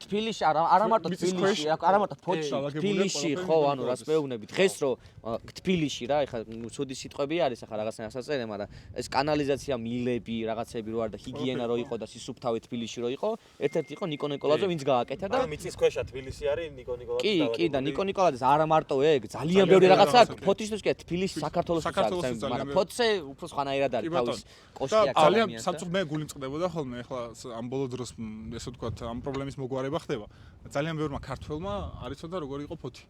თბილისში არა მარტო თბილისში, არა მარტო ფოთში, თბილისში ხო, ანუ რას მეუბნები დღეს რომ თბილისში რა, ეხლა ცუდი სიტყვები არის, ახლა რაღაცნაირად ასაწერე, მაგრამ ეს კანალიზაცია, მილები, რაღაცები რო არ და ჰიგიენა რო იყო და სისუფთავე თბილისში რო იყო, ერთ-ერთი იყო ნიკო ნიკოლაძე, ვინც გააკეთა და მიწის ქვეშა თბილისი არის ნიკო ნიკოლაძე. კი, და ნიკო ნიკოლაძეს არა მარტო ეგ, ძალიან ბევრი რაღაცა ფოთისთვის კი თბილისი საქართველოს მაგრამ ფოთზე უფრო სხვანაირად არის თავის კოშკი აქვს. ძალიან სამწუხაროდ მე გული მწყდებოდა ხოლმე, ეხლა ამ ბოლო დროს ესე ვთქვათ, ამ პრობლემის მოგვარება ხდება. ძალიან ბევრმა ქართველმა არ იცოდა როგორი იყო ფოთი.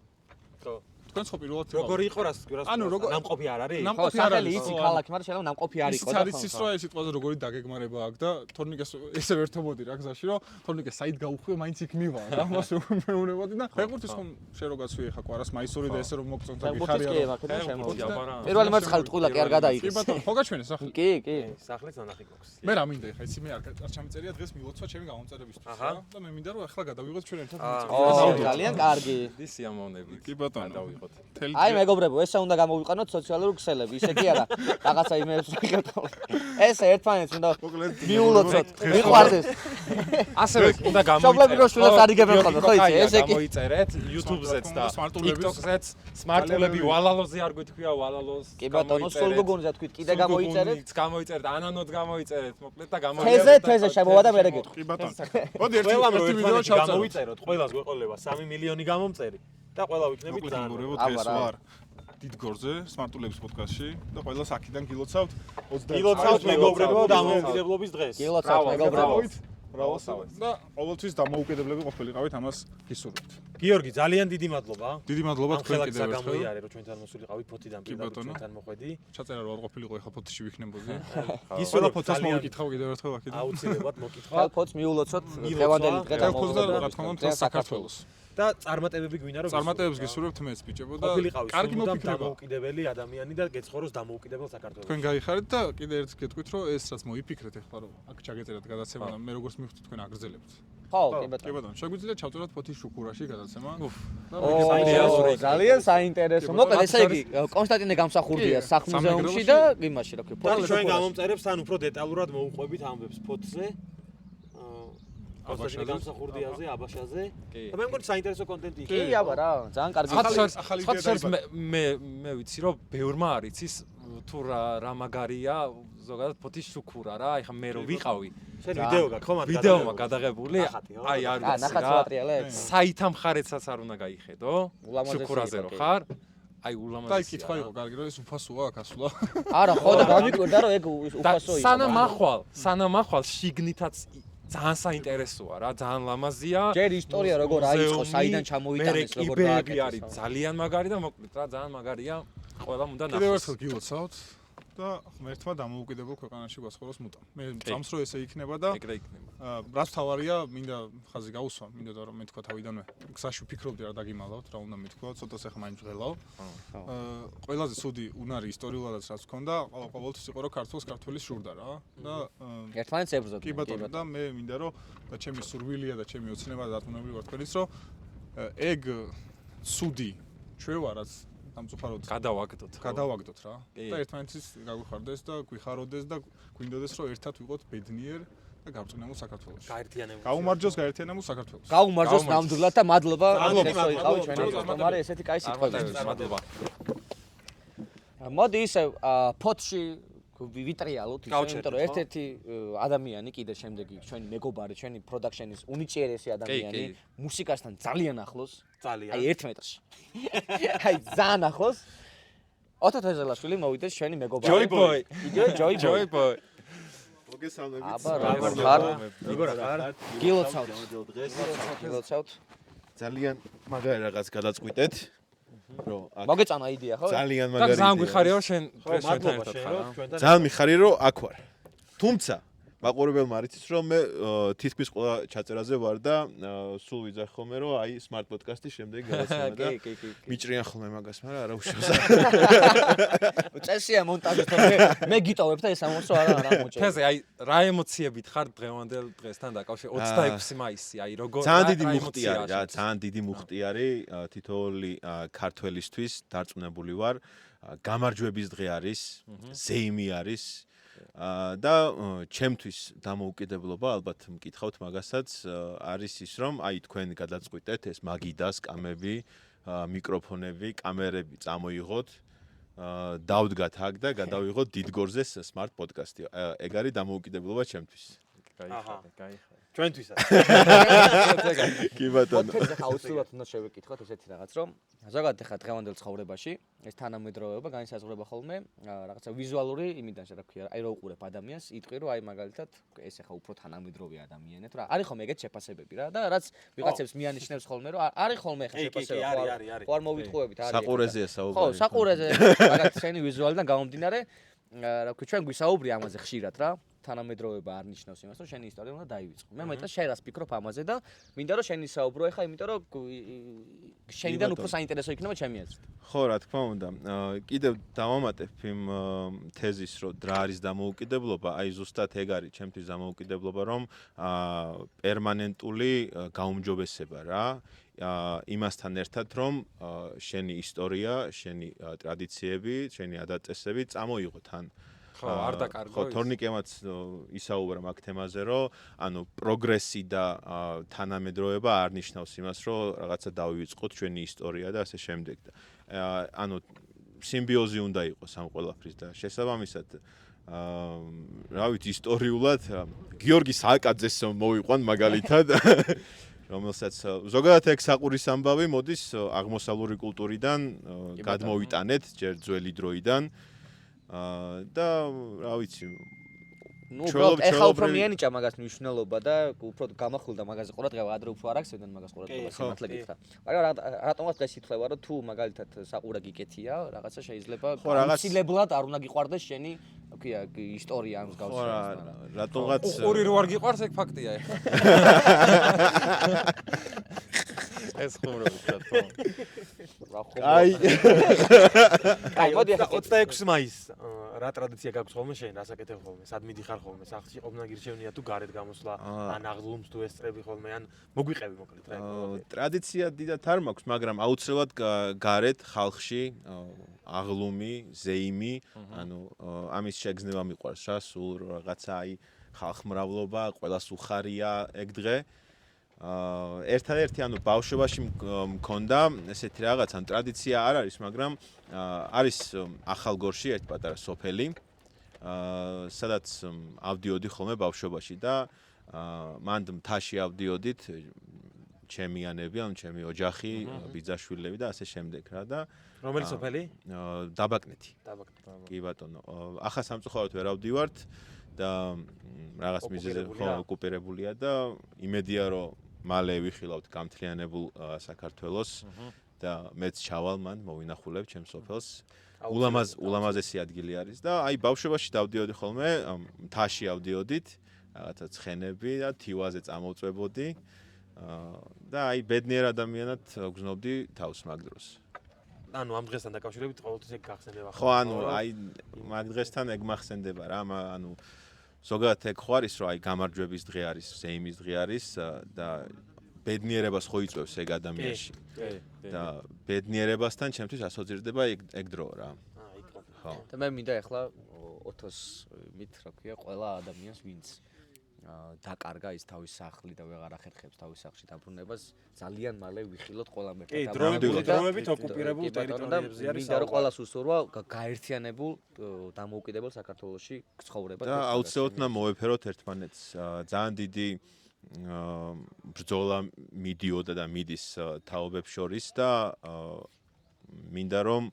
ხო. თქვენს ხო პირველად როგორი იყო რას ნამყოფი არ არის? ხო, სახელი იცი ქალაქი, მაგრამ შეიძლება ნამყოფი არ იყო და ხო. ის რა ეს სიტყვაზე როგორი დაგეგმარება აქვს და თორნიკეს ესე ვერთობოდი რა გზაში, რომ თორნიკე საით გაუხვიო, მაინც იქ მივა რა, მას მეუბნებოდი და ფეხბურთის ხომ შენ რო გაცვი ხა ყვარას მაისური და ესე რომ მოგწონთ და გიხარია. პირველი მარცხალი ტყუილა კი არ გადაიღეს. კი ბატონო, ხო გაჩვენე სახელი? კი. სახლიც ანახი გვაქვს. მე რა მინდა ხა იცი მე არ ჩამეწერია დღეს მილოცვა ჩემი გამომწერებისთვის რა და მე მინდა რომ ახლა გადავიღოთ ჩვენ ერთად მილოცვა. ძალიან კარგი. ის სიამოვნებით. კი ბატონო. გადავიღოთ. აი მეგობრებო, ესა უნდა გამოვიყანოთ სოციალური ქსელები, ისე კი არა. რაღაცა იმებს ვიღებთ. ესე ერთმანეთს უნდა მიულოცოთ, მიყვარდეს. ასევე უნდა გამოიწერეთ. შობლები რო შვილებს არიგებენ ხოლმე, ხო იცი, ესე კი. გამოიწერეთ YouTube-ზეც და TikTok-ზეც. სმარტულები ვალალოზე არ გითქვია, ვალალოს. კი ბატონო, სულ გოგონზე თქვით, კიდე გამოიწერეთ. გამოიწერეთ, ანანოთ გამოიწერეთ, მოკლედ და გამოიწერეთ. თეზე შემოვა და მე გეტყვი. კი ბატონო. მოდი ერთი ვიდეო ჩავწეროთ. გამოიწეროთ, ყველას გვეყოლება 3 მილიონი გამომწერი და ყველა ვიქნებით ძალიან. დღეს ვარ დიდ გორზე, სმარტულების პოდკასტში და ყველას აქედან გილოცავთ 20 გილოცავთ მეგობრებო დამოუკიდებლობის დღეს. გილოცავთ მეგობრებო. ბრავალსავთ და ყოველთვის დამოუკიდებლები ყოფილიყავით, ამას გისურვებთ. გიორგი, ძალიან დიდი მადლობა. დიდი მადლობა თქვენ კიდევ ერთხელ. გამოიარე რომ ჩვენთან მოსულიყავით ფოთიდან პირდაპირ ჩვენთან მოხვედი. ჩაწერა რომ არ ყოფილიყო, ეხლა ფოთში ვიქნებოდი. გისურვებთ ფოთს მოვიკითხავ კიდევ ერთხელ აქედან. აუცილებლად მოკითხავ. ხელ ფოთს მიულოცოთ დღევანდელი დღე და ფოთს და რა თქმა უნდა საქართველოს. და წარმატებები გვინდა რომ წარმატებებს გისურვებთ მეც ბიჭებო და კარგი მოფიქრება დამოუკიდებელი ადამიანი და გეცხოვროს დამოუკიდებელ საქართველოში. თქვენ გაიხარეთ და კიდევ ერთ გეტყვით რომ ეს რაც მოიფიქრეთ ეხლა რომ აქ ჩაგეწერათ გადაცემა და მე როგორც მივხვდი თქვენ აგრძელებთ. ხო, კი ბატონო, შეგვიძლია ჩავწეროთ ფოთის შუქურაში გადაცემა. ძალიან საინტერესო. მოკლედ ესე იგი კონსტანტინე გამსახურდია სახლ-მუზეუმში და იმაში რა ქვია. ფოთის ჩვენ გამომწერებს თან უფრო დეტალურად მოუყვებით ამბებს ფოთზე. კონსტანტინე გამსახურდიაზე, აბაშაზე. და მე მგონი საინტერესო კონტენტი იქნება. კი, აბა რა, ძალიან კარგი. მე ვიცი რომ ბევრმა არ იცის თუ რა მაგარია ზოგადად ფოთის შუქურა რა, აი ხა მე რო ვიყავი. შენ ვიდეო გაქვს ხო? ვიდეო მაქვს გადაღებული. აი არ ვიცი რა. ნახატს ვატრიალებს? საითა მხარეცაც არ უნდა გაიხედო. შუქურაზე რო ხარ. აი ულამაზესია. და კითხვა იყო კარგი რომ ეს უფასოა აქ ასვლა. არა, ხო და გამიკვირდა რომ ეგ უფასო იყო. სანამ ახვალ შიგნითაც ძალიან საინტერესოა რა, ძალიან ლამაზია. ჯერ ისტორია როგორ აიწყო, საიდან ჩამოიტანეს, როგორ გააკეთეს. არის ძალიან მაგარი და მოკლედ რა, ძალიან მაგარია. ყველამ უნდა ნახოს. კიდევ ერთხელ გილოცავთ და ღმერთმა დამოუკიდებელ ქვეყანაში გვასწოროს მუტა. მე წამს რომ ესე იქნება და ეგრე იქნება. რაც თავარია, მინდა ხაზი გავუსვა, მინდოდა რომ მეთქვა თავიდანვე. გზაში ვფიქრობდი რა დაგიმალავთ, რა უნდა მეთქვა, ცოტას ახლა მაინც ვღელავ. ყველაზე ცუდი უნარი ისტორიულადაც რაც გქონდა, ყოველთვის იყო რომ ქართულს ქართველის შურდა რა და ერთმანეთს ებრძოდნენ. კი ბატონო და მე მინდა რომ და ჩემი სურვილია და ჩემი ოცნება და დათმობები ვარ თქვენიც რომ ეგ ცუდი ჩვევა რაც დამწუხაროდ გადავაგდოთ რა და ერთმანეთის გაგვიხარდეს და გვიხაროდეს და გვინდოდეს რომ ერთად ვიყოთ ბედნიერ და გარწმუნებულ საქართველოში. გაუმარჯოს გაერთიანებულ საქართველოში. გაუმარჯოს ნამდვილად და მადლობა ესო იყავი ჩვენი სტუმარი ესეთი კაი სიტყვებით. მადლობა. მოდი ისე ფოთში ვიტრიალოთ ისე, იმიტომ რომ ერთ-ერთი ადამიანი კიდე შემდეგი ჩვენი მეგობარი, ჩვენი პროდაქშენის უნიჭიერესი ადამიანი, მუსიკასთან ძალიან ახლოს, აი 1 მეტრში. აი ძალიან ახლოს. ოთო თეზელაშვილი მოვიდეს ჩვენი მეგობარი. Joy boy. მოგესალმებით. აბა როგორ ხარ? გილოცავთ. გილოცავთ. ძალიან მაგარი რაღაც გადაწყვიტეთ. რომ მოგეწანა იდეა ხო? ძალიან მაგარი. და ძალიან გვიხარია რომ შენ ჩვენთან ერთად ხარ. ძალიან მიხარია რომ აქ ვარ. თუმცა მაყურებელმა არ იცის რომ მე თითქმის ყველა ჩაწერაზე ვარ და სულ ვიძახ ხოლმე რომ აი smart podcast-ის შემდეგი გადაცემა და მიჭრიან ხოლმე მაგას, მაგრამ არა უშავს. წესია მონტაჟი თქო მე გიტოვებ და ეს ამოსო არა მოჭერე. თეზე აი რა ემოციებით ხარ დღევანდელ დღესთან დაკავშირებით 26 მაისი აი როგორ ძალიან დიდი მუხტი არის რა, ძალიან დიდი მუხტი არის თითოეული ქართველისთვის დარწმუნებული ვარ გამარჯვების დღე არის, ზეიმი არის და ჩემთვის დამოუკიდებლობა ალბათ მკითხავთ მაგასაც არის ის რომ აი თქვენ გადაწყვიტეთ ეს მაგიდა სკამები მიკროფონები კამერები წამოიღოთ დავდგათ აქ და გადავიღოთ დიდგორზე smart podcast-ი ეგ არის დამოუკიდებლობა ჩემთვის გაიხარე ჩვენთვისაც კი ბატონო პოდკასტზე აუცილებლად უნდა შევეკითხოთ ესეთი რაღაც რომ ზოგადად ახლა დღევანდელ ცხოვრებაში ეს თანამედროვეობა განისაზღვრება ხოლმე რაღაცა ვიზუალური იმიდან რა ქვია აი რო უყურებ ადამიანს იტყვი რომ აი მაგალითად ეს ახლა უფრო თანამედროვე ადამიანია თუ რა არის ხოლმე ეგეთ შეფასებები რა და რაც ვიღაცებს მიანიშნებს ხოლმე რომ არის ხოლმე ახლა შეფასება ხო არ მოვიტყუებით არის საყურეზეა საუბარი ხო საყურეზე მაგალითად შენი ვიზუალიდან გამომდინარე რა ქვია ჩვენ გვისაუბრი ამაზე ხშირად რა თანამედროვეობა არ ნიშნავს იმას, რომ შენი ისტორია უნდა დაივიწყო. მე მეტად შენ რას ფიქრობ ამაზე და მინდა რომ შენი საუბრო ეხა, იმიტომ რომ შენიდან უფრო საინტერესო იქნება ჩემი აზრით. ხო, რა თქმა უნდა. კიდევ დავამატებ იმ თეზის, რომ რა არის დამოუკიდებლობა, აი ზუსტად ეგ არის ჩემთვის დამოუკიდებლობა, რომ პერმანენტული გაუმჯობესება რა. იმასთან ერთად რომ შენი ისტორია, შენი ტრადიციები, შენი ადაწესები წამოიღო თან. ხო, არ დაკარგო. ხო, თორნიკემაც ისაუბრა მაგ თემაზე, რომ ანუ პროგრესი და თანამედროვეობა არ ნიშნავს იმას, რომ რაღაცა დავივიწყოთ ჩვენი ისტორია და ასე შემდეგ და ანუ სიმბიოზი უნდა იყოს ამ ყველაფრის და შესაბამისად რა ვიცი ისტორიულად გიორგი სააკაძეს მოვიყვან მაგალითად რომელსაც ზოგადად ეგ საყურის ამბავი მოდის აღმოსავლური კულტურიდან გადმოვიტანეთ ჯერ ძველი დროიდან და რა ვიცი ნუ ეხლა უფრო მიენიჭა მაგას მნიშვნელობა და უფრო გამახვილდა მაგაზე ყურადღება ადრე უფრო არ აქცევდნენ მაგას ყურადღებას სიმართლე გითხრა მაგრამ რატომაც დღეს ითვლება რომ თუ მაგალითად საყურა გიკეთია რაღაცა შეიძლება გამოცილებლად არ უნდა გიყვარდეს შენი ქვია ისტორია ამ მსგავსი რატომღაც ორი რო არ გიყვარს ეგ ფაქტია ეს ხუმრობს რა თქმა აი მოდი 26 მაისს რა ტრადიცია გაქვს ხოლმე შენ რასაკეთებ ხოლმე სად მიდიხარ ხოლმე სახლში ყოფნა გირჩევნია თუ გარეთ გამოსვლა ან აღლუმს თუ ესწრები ხოლმე ან მოგვიყევი მოკლედ რა ტრადიცია დიდათ არ მაქვს მაგრამ აუცილებლად გარეთ ხალხში აღლუმი ზეიმი ანუ ამის შეგრძნება მიყვარს რა სულ რაღაცა აი ხალხმრავლობა ყველას უხარია ეგ დღე ერთადერთი ანუ ბავშვობაში მქონდა ესეთი რაღაც ან ტრადიცია არ არის მაგრამ არის ახალგორში ერთ პატარა სოფელი სადაც ავდიოდი ხოლმე ბავშვობაში და მანდ მთაში ავდიოდით ჩემიანები ან ჩემი ოჯახი ბიძაშვილები და ასე შემდეგ რა და რომელი სოფელი? დაბაკნეთი. კი ბატონო. ახლა სამწუხაროდ ვერ ავდივართ და რაღაც მიზეზი ხო ოკუპირებულია და იმედია რომ მალე ვიხილავთ გამთლიანებულ საქართველოს და მეც ჩავალ მან მოვინახულებ ჩემს სოფელს. ულამაზესი ადგილი არის და აი ბავშვობაში დავდიოდი ხოლმე მთაში ავდიოდით რაღაცა ცხენები და თივაზე წამოვწვებოდი და აი ბედნიერ ადამიანად გრძნობდი თავს მაგ დროს. ანუ ამ დღესთან დაკავშირებით ყოველთვის ეგ გახსენდება ხო ანუ აი მაგ დღესთან ეგ მახსენდება რა ანუ ზოგადად ეგ ხო არის რომ აი გამარჯვების დღე არის ზეიმის დღე არის და ბედნიერებას ხო იწვევს ეგ ადამიანში და ბედნიერებასთან ჩემთვის ასოცირდება ეგ დრო რა ხო და მე მინდა ახლა ოთოს მით რა ქვია ყველა ადამიანს ვინც დაკარგა ის თავის სახლი და ვეღარ ახერხებს თავის სახლში დაბრუნებას ძალიან მალე ვიხილოთ ყველა მერტად დროებით ოკუპირებულ ტერიტორიებზე არის მინდა რომ ყველას უსურვა გაერთიანებულ დამოუკიდებელ საქართველოში ცხოვრება და აუცილებლად უნდა მოვეფეროთ ერთმანეთს ძალიან დიდი ბრძოლა მიდიოდა და მიდის თაობებს შორის და მინდა რომ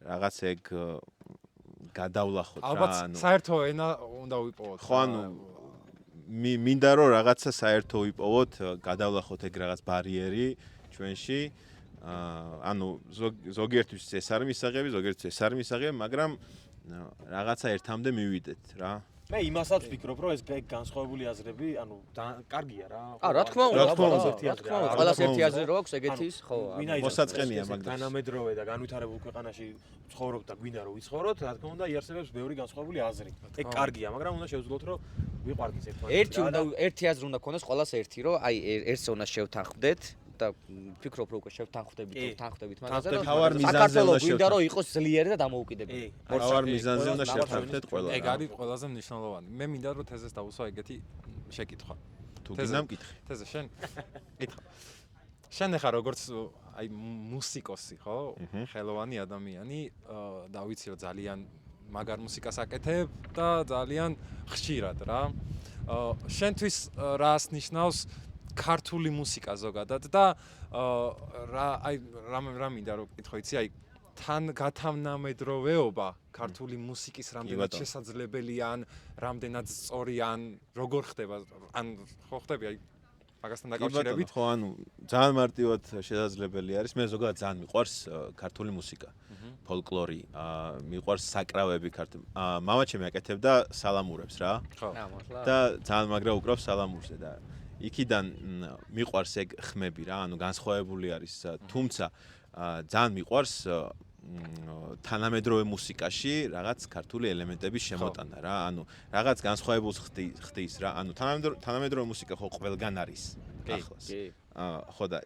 რაღაც ეგ გადავლახოთ რა ალბათ საერთო ენა უნდა ვიპოვოთ ხო ანუ მინდა რომ რაღაცა საერთო ვიპოვოთ, გადავლახოთ ეგ რაღაც ბარიერი ჩვენში. ანუ ზოგიერთთვის ეს არ მისაღები, ზოგიერთთვის ეს არ მისაღები, მაგრამ რაღაცა ერთამდე მივიდეთ რა. მე იმასაც ვფიქრობ, რომ ეს განსხვავებული აზრები, ანუ კარგია რა. რა თქმა უნდა, ყველას ერთი აზრი რო აქვს ეგეთის, ხო, მოსაწყენია მაგ დროს. თანამედროვე და განვითარებულ ქვეყანაში ცხოვრობ და გვინდა რომ ვიცხოვროთ, რა თქმა უნდა, იარსებებს ბევრი განსხვავებული აზრი. ეგ კარგია, მაგრამ უნდა შევძლოთ, რომ ვიყვარდეთ ერთმანეთს. ერთი აზრი უნდა გქონდეს ყველას ერთი, რომ აი ერთს უნდა შევთანხმდეთ და ვფიქრობ რომ უკვე შევთანხმდებით მაგაზე რომ თავარ მიზანზე უნდა გვინდა რომ იყოს ძლიერი და დამოუკიდებელი. თავარ მიზანზე უნდა შევთანხმდეთ ყველა. ეგ არის ყველაზე მნიშვნელოვანი. მე მინდა რომ თეზეს დავუსვა ეგეთი შეკითხვა. თუ გინდა მკითხე. თეზე შენ კითხა. შენ ხარ როგორც აი მუსიკოსი, ხო? ხელოვანი ადამიანი და ვიცი რომ ძალიან მაგარ მუსიკას აკეთებ და ძალიან ხშირად რა. შენთვის რას ნიშნავს ქართული მუსიკა ზოგადად და რა მინდა რომ კითხო იცი აი თან გათავნამედროვეობა ქართული მუსიკის რამდენად შესაძლებელია ან რამდენად სწორია ან როგორ ხდება ან ხო ხდები აი მაგასთან დაკავშირებით ხო ანუ ძალიან მარტივად შესაძლებელი არის მე ზოგადად ძალიან მიყვარს ქართული მუსიკა ფოლკლორი მიყვარს საკრავები ქართული მამაჩემი აკეთებდა სალამურებს რა ხო და ძალიან მაგრა უკრავს სალამურზე და იქიდან მიყვარს ეგ ხმები რა ანუ განსხვავებული არის თუმცა ძალიან მიყვარს თანამედროვე მუსიკაში რაღაც ქართული ელემენტების შემოტანა რა ანუ რაღაც განსხვავებულს ხდის რა ანუ თანამედროვე მუსიკა ხო ყველგან არის ახლას ხო და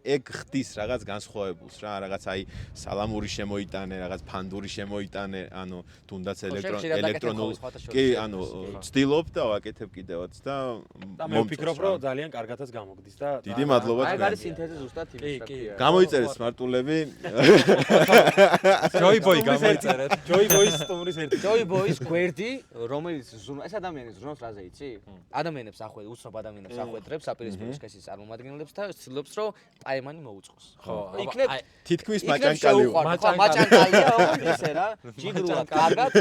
ეგ ხდის რაღაც განსხვავებულს რა რაღაც აი სალამური შემოიტანე რაღაც ფანდური შემოიტანე ანუ თუნდაც ელექტრონულ კი ანუ ვცდილობ და ვაკეთებ კიდევაც და მე ვფიქრობ რომ ძალიან კარგადაც გამოგდის და დიდი მადლობა აი არის სინთეზი ზუსტად იმის გამოიწერეთ სმარტულები ჯოი ბოი გამოიწერეთ ჯოი ბოის სტუმრის ერთი ჯოი ბოის გვერდი რომელიც ეს ადამიანი ზრუნავს რაზე იცი ადამიანებს ახვედრებს უცნობ ადამიანებს ახვედრებს საპირისპირო სქესის წარმომადგენლებს და ცდილობს რომ აიმანი მოუწყოს. ხო, იქნებ თითქმის მაჭანკალი ვარ. მაჭანკალია, ისე რა. ჯიგრუა კარგად.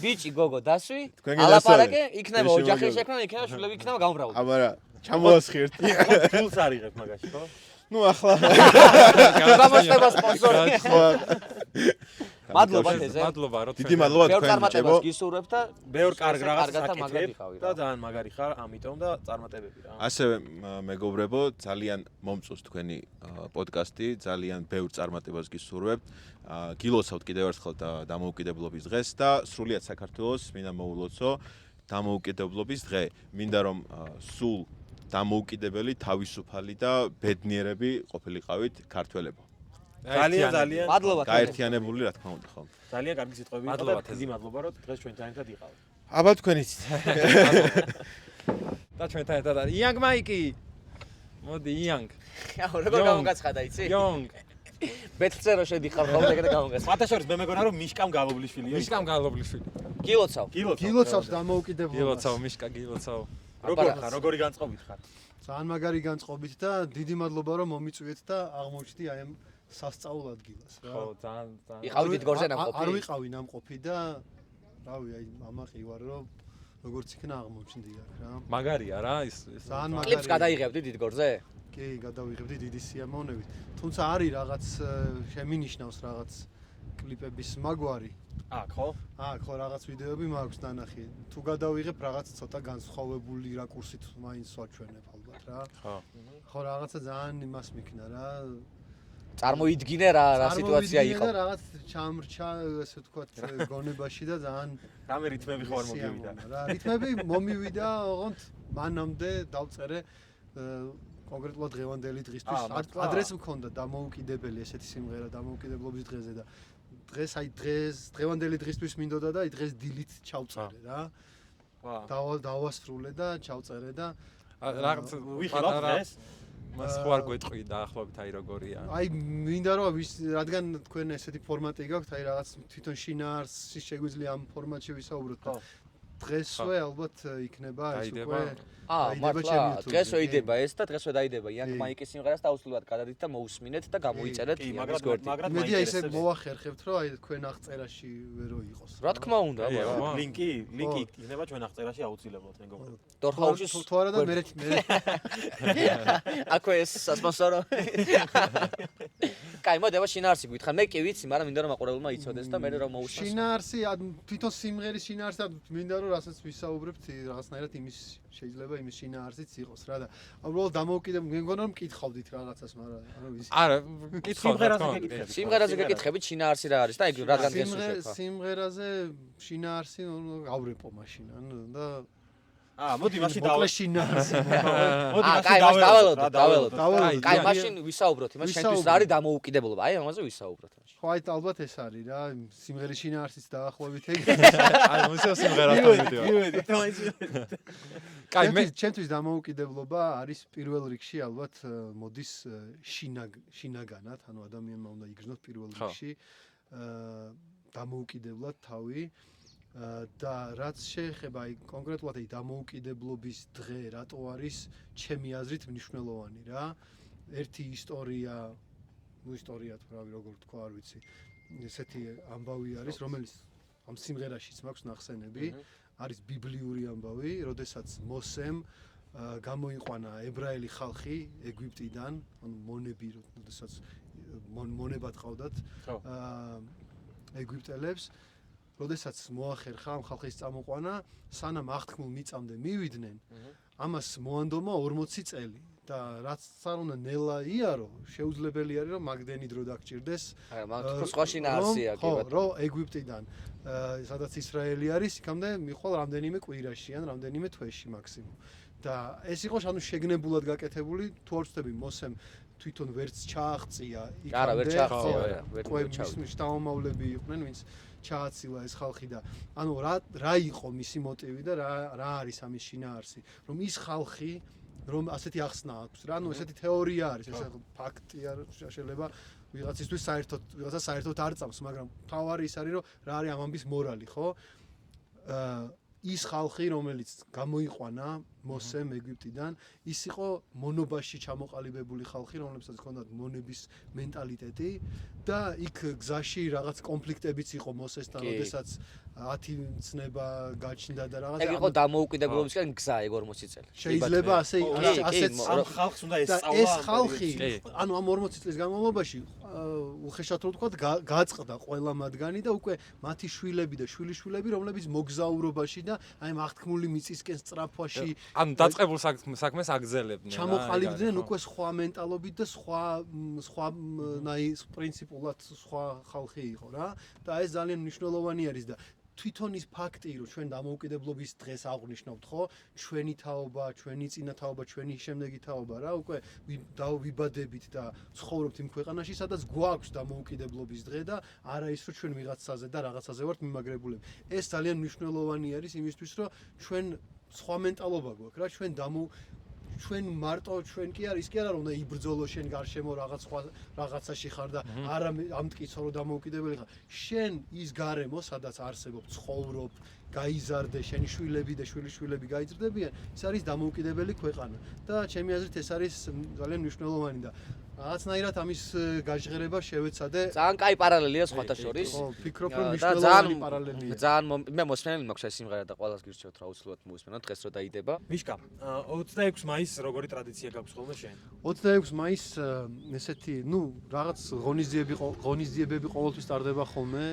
ბიჭი გოგო დასვი. ალაპარაკე, იქნება ოჯახი შექმნა, იქნება შვილები, იქნება გამბრავლება. აბარა, ჩამოასხირდი. ფულს არიღებ მაგაში, ხო? ნუ ახლა. გამოსება სპონსორი. მადლობა თეზე. მადლობა რომ დიდი მადლობა თქვენ წარმატებას გისურვებ და ბევრ კარგ რაღაცას აკეთებ და ძალიან მაგარი ხარ ამიტომ და წარმატებები რა. ასევე მეგობრებო ძალიან მომწონს თქვენი პოდკასტი ძალიან ბევრ წარმატებას გისურვებთ გილოცავთ კიდევ ერთხელ დამოუკიდებლობის დღეს და სრულიად საქართველოს მინდა მოულოცო დამოუკიდებლობის დღე მინდა რომ სულ დამოუკიდებელი თავისუფალი და ბედნიერები ყოფილიყავით ქართველებო ძალიან მადლობა გაერთიანებული რა თქმა უნდა ხო ძალიან კარგი სიტყვები მადლობა დიდი მადლობა რომ დღეს ჩვენთან ერთად იყავით აბა თქვენიც და ჩვენთან ერთად არის იანგ მაიკი მოდი იანგ როგორ გამოგაცხადა იცი იონგ ბეთლზე რო შედიხარ ხოლმე ეგრე გამოგაცხადა ფათაშორის მე მეგონა რომ მიშკამ გალობლიშვილია მიშკამ გალობლიშვილი გილოცავს დამოუკიდებლობას გილოცავ მიშკა გილოცავ როგორი განწყობით ხარ ძალიან მაგარი განწყობით და დიდი მადლობა რომ მომიწვიეთ და აღმოჩნდი აი ამ სასწაულ ადგილას რა. ხო, ძალიან. იყავი დიდგორზე ნამყოფი? არ ვიყავი ნამყოფი და რავი, აი ამაყი ვარ რომ როგორც იქნა აღმოჩნდი აქ რა. მაგარია რა ის. ძალიან მაგარია. კლიპს გადაიღებდი დიდგორზე? კი, გადავიღებდი დიდი სიამოვნებით. თუმცა არის რაღაც შემინიშნავს რაღაც კლიპების მაგვარი. აქ ხო? აქ ხო რაღაც ვიდეოები მაქვს ნანახი. თუ გადავიღებ რაღაც ცოტა განსხვავებული რაკურსით მაინც ვაჩვენებ ალბათ რა. ხო. ხო რაღაცა ძალიან იმას მიქნა რა. წარმოიდგინე რა სიტუაცია იყო. და რაღაც ჩამრჩა ესე ვთქვათ გონებაში და ძალიან რამე რითმები ხوار მოგივიდა. რა რითმები მომივიდა, ოღონდ მანამდე დავწერე კონკრეტულად დღევანდელი დღისთვის ადრეს მქონდა დამოუკიდებელი ესეთი სიმღერა დამოუკიდებლობის დღეზე და დღეს აი დღევანდელი დღისთვის მინდოდა და აი დღეს დილით ჩავწერე რა. დავასრულე და ჩავწერე და რაღაც ვიხილავ დღეს მას ხوار გვეტყვი დაახლოებით აი როგორია. აი მინდა რომ რადგან თქვენ ესეთი ფორმატი გაქვთ, აი რაღაც თვითონ შინაარსი შეგვიძლია ამ ფორმატში ვისაუბროთ და დღესვე ალბათ იქნება ეს უკვე მართლა დღესვე იდება ეს და დღესვე დაიდება იანგ მაიკის სიმღერას და აუცილებლად გადადით და მოусმინეთ და გამოიწერეთ იანგის გვერდი. მედი აი ესე მოახერხებთ რომ აი თქვენ აღწერაში ვერო იყოს. რა თქმა უნდა, აბა. ლინკი იქნება ჩვენ აღწერაში აუცილებლად მეგობრებო. დორხაუში თუ არა და მე აქვე ეს სასპონსორო. კაი, მოდი შინაარსი გვითხრა. მე კი ვიცი, მაგრამ მინდა რომ მაყურებელმა იცოდეს და მე რომ მოусმინოს. შინაარსი თვითონ სიმღერის შინაარსი და მინდა რომ რასაც ვისაუბრებთ რაღაცნაირად იმის შეიძლება იმის შინაარსიც იყოს რა და უბრალოდ დამოუკიდებლ მე მგონია რომ მკითხავდით რაღაცას მაგრამ არა ვიცი არა მკითხავ სიმღერაზე გეკითხებით შინაარსი რა არის და ეგ რადგან გესურვებთ სიმღერაზე შინაარსი ავრეპო მაშინ და მოდი მაშინ მოკლე შინაარსი. მოდი კაი, მას დაველოდოთ. დაველოდოთ. კაი, მაშინ ვისაუბროთ იმას, შენთვის რა არის დამოუკიდებლობა? აი, ამაზე ვისაუბროთ მაშინ. ხო, აი ალბათ ეს არის რა, სიმღერის შინაარსის დაახლოებით ეგ. აი, მოსიო სიმღერასთან მიდიო. კაი, მე ჩემთვის დამოუკიდებლობა არის პირველ რიგში ალბათ მოდის შინაგანად, ანუ ადამიანმა უნდა იგრძნოს პირველ რიგში დამოუკიდებლად თავი. და რაც შეეხება აი კონკრეტულად აი დამოუკიდებლობის დღე რატო არის ჩემი აზრით მნიშვნელოვანი რა ერთი ისტორია ისტორია თუ რავი როგორ თქვა არ ვიცი ესეთი ამბავი არის რომელიც ამ სიმღერაშიც მაქვს ნახსენები არის ბიბლიური ამბავი როდესაც მოსემ გამოიყვანა ებრაელი ხალხი ეგვიპტიდან ანუ მონები როდესაც მონებად ყავდათ ეგვიპტელებს როდესაც მოახერხა ამ ხალხის წამოყვანა, სანამ აღთქმულ მიწამდე მივიდნენ, ამას მოანდომა 40 წელი და რაც არ უნდა ნელა იარო, შეუძლებელი არის რომ მაგდენი დრო დაგჭირდეს. აი, მაგ თქო სხვა შინაარსია კი ბატონო. რო ეგვიპტიდან, სადაც ისრაელი არის, იქამდე მიხვალ რამდენიმე კვირაში ან რამდენიმე თვეში მაქსიმუმ. და ეს იყო ანუ შეგნებულად გაკეთებული, თუ არ ვწდები მოსემ თვითონ ვერც ჩააღწია იქამდე. არა, ვერ ჩააღწია, ვერ ჩააღწია. მის შთამომავლები იყვნენ, ვინც ჩააცილა ეს ხალხი და ანუ რა იყო მისი მოტივი და რა არის ამის შინაარსი რომ ის ხალხი რომ ასეთი ახსნა აქვს რა ანუ ესეთი თეორია არის ეს ფაქტი არ შეიძლება ვიღაცისთვის საერთოდ არ წამს მაგრამ თავარი ის არის რომ რა არის ამ ამბის მორალი ხო ის ხალხი რომელიც გამოიყვანა მოსემ ეგვიპტიდან ის იყო მონობაში ჩამოყალიბებული ხალხი რომლებსაც ჰქონდათ მონების მენტალიტეტი და იქ გზაში რაღაც კონფლიქტებიც იყო მოსესთან როდესაც 10 ცნება გაჩნდა და რაღაც ეგ იყო დამოუკიდებლობისკენ გზა ეგ 40 წელი შეიძლება ასეც ამ ხალხს უნდა ესწავლა ეს ხალხი ანუ ამ 40 წლის განმავლობაში უხეშად რო ვთქვათ გაწყდა ყველა მათგანი და უკვე მათი შვილები და შვილიშვილები რომლებიც მოგზაურობაში და აი ამ აღთქმული მიწისკენ სწრაფვაში ანუ დაწყებულ საქმეს აგზელებდნენ. ჩამოყალიბდნენ უკვე სხვა მენტალობით და სხვა პრინციპულად სხვა ხალხი იყო რა და ეს ძალიან მნიშვნელოვანი არის და თვითონ ის ფაქტი რომ ჩვენ დამოუკიდებლობის დღეს აღვნიშნავთ ხო ჩვენი თაობა, ჩვენი წინა თაობა, ჩვენი შემდეგი თაობა რა უკვე ვიბადებით და ცხოვრობთ იმ ქვეყანაში სადაც გვაქვს დამოუკიდებლობის დღე და არა ის რომ ჩვენ ვიღაცაზე და რაღაცაზე ვართ მიმაგრებულები. ეს ძალიან მნიშვნელოვანი არის იმისთვის რომ ჩვენ სხვა მენტალობა გვაქვს რა ჩვენ მარტო ჩვენ კი არის კი არა რომ უნდა იბრძოლო შენ გარშემო რაღაცაში ხარ და არა ამტკიცო რომ დამოუკიდებელი ხარ შენ ის გარემო სადაც არსებობ ცხოვრობ გაიზარდე შენი შვილები და შვილიშვილები გაიზრდებიან ეს არის დამოუკიდებელი ქვეყანა და ჩემი აზრით ეს არის ძალიან მნიშვნელოვანი და რაღაცნაირად ამის გაჟღერება შევეცადე ძალიან კაი პარალელია სხვათა შორის ხო ფიქრობ რომ მნიშვნელოვანი პარალელია ძალიან მე მოსმენელი მაქვს ეს სიმღერა და ყველას გირჩევთ რა უცვლელად მოусმენოთ დღეს რო დაიდება მიშკა 26 მაისს როგორი ტრადიცია გაქვს ხოლმე შენ 26 მაისს ესეთი ნუ რაღაც ღონისძიებები ყოველთვის ტარდება ხოლმე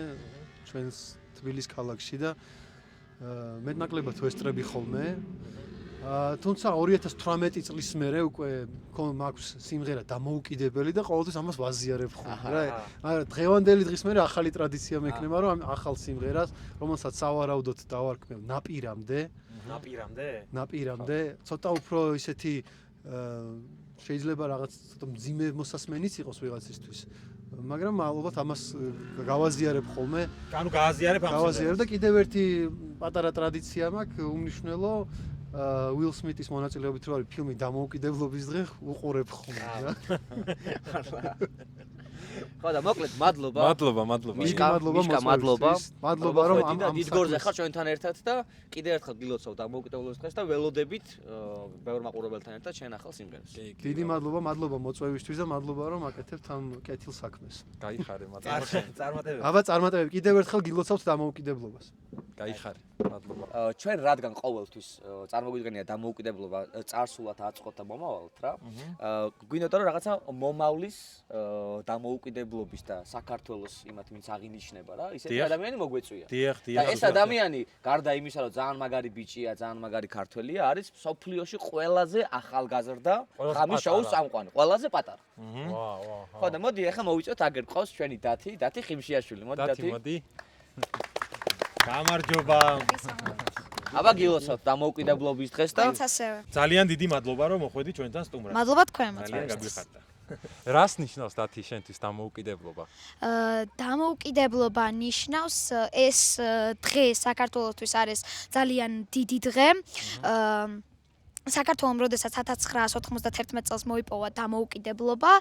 ჩვენს თბილისის ქალაქში და მეტნაკლებად ვესტრები ხოლმე თუმცა 2018 წლის მერე უკვე მაქვს სიმღერა დამოუკიდებელი და ყოველთვის ამას ვაზიარებ ხოლმე რა. მაგრამ დღევანდელი დღის მერე ახალი ტრადიცია მექნება რომ ამ ახალ სიმღერას რომელსაც სავარაუდოდ დავარქმევ ნაპირამდე ცოტა უფრო ისეთი შეიძლება რაღაც ცოტა მძიმე მოსასმენიც იყოს ვიღაცისთვის მაგრამ ალბათ ამას გავაზიარებ ხოლმე ანუ გააზიარებ და კიდევ ერთი პატარა ტრადიცია მაქვს უმნიშვნელო Will Smith-ის მონაწილეობით რო არის ფილმი დამოუკიდებლობის დღე უყურებ ხოლმე რა. ხო და მოკლედ მადლობა. მიშკა მადლობა რომ ამ დიდგორზე ხარ ჩვენთან ერთად და კიდევ ერთხელ გილოცავ დამოუკიდებლობის დღეს და ველოდებით ბევრ მაყურებელთან ერთად შენ ახალ სიმღერას. დიდი მადლობა მოწვევისთვის და მადლობა რომ აკეთებთ ამ კეთილ საქმეს. გაიხარე მადლობა. აბა წარმატებები კიდევ ერთხელ გილოცავთ დამოუკიდებლობას. გაიხარე მადლობა. ჩვენ რადგან ყოველთვის წარმოგვიდგენია დამოუკიდებლობა წარსულად აწყოთ და მომავალთ რა. გვინდოდა რომ რაღაცა მომავლის დამოუკიდებლობის და საქართველოს იმათ ვინც აღინიშნება რა ისეთი ადამიანი მოგვეწვია. და ეს ადამიანი გარდა იმისა რომ ძალიან მაგარი ბიჭია, ძალიან მაგარი ქართველია, არის სოფლიოში ყველაზე ახალგაზრდა ღამის შოუს წამყვანი, ყველაზე პატარა. ხო და მოდი ახლა მოვიწოთ აგერ ყავს ჩვენი დათი ხიმშიაშვილი. მოდი დათი. გამარჯობა. აბა გილოცავთ დამოუკიდებლობის დღეს და მაინც ასევე. ძალიან დიდი მადლობა რომ მოხვედი ჩვენთან სტუმრად. მადლობა თქვენმაც. ძალიან გაგვიხარდა. რას ნიშნავს დათი შენთვის დამოუკიდებლობა? დამოუკიდებლობა ნიშნავს ეს დღე საქართველოსთვის არის ძალიან დიდი დღე. საქართველოს როდესაც 1991 წელს მოიპოვა დამოუკიდებლობა,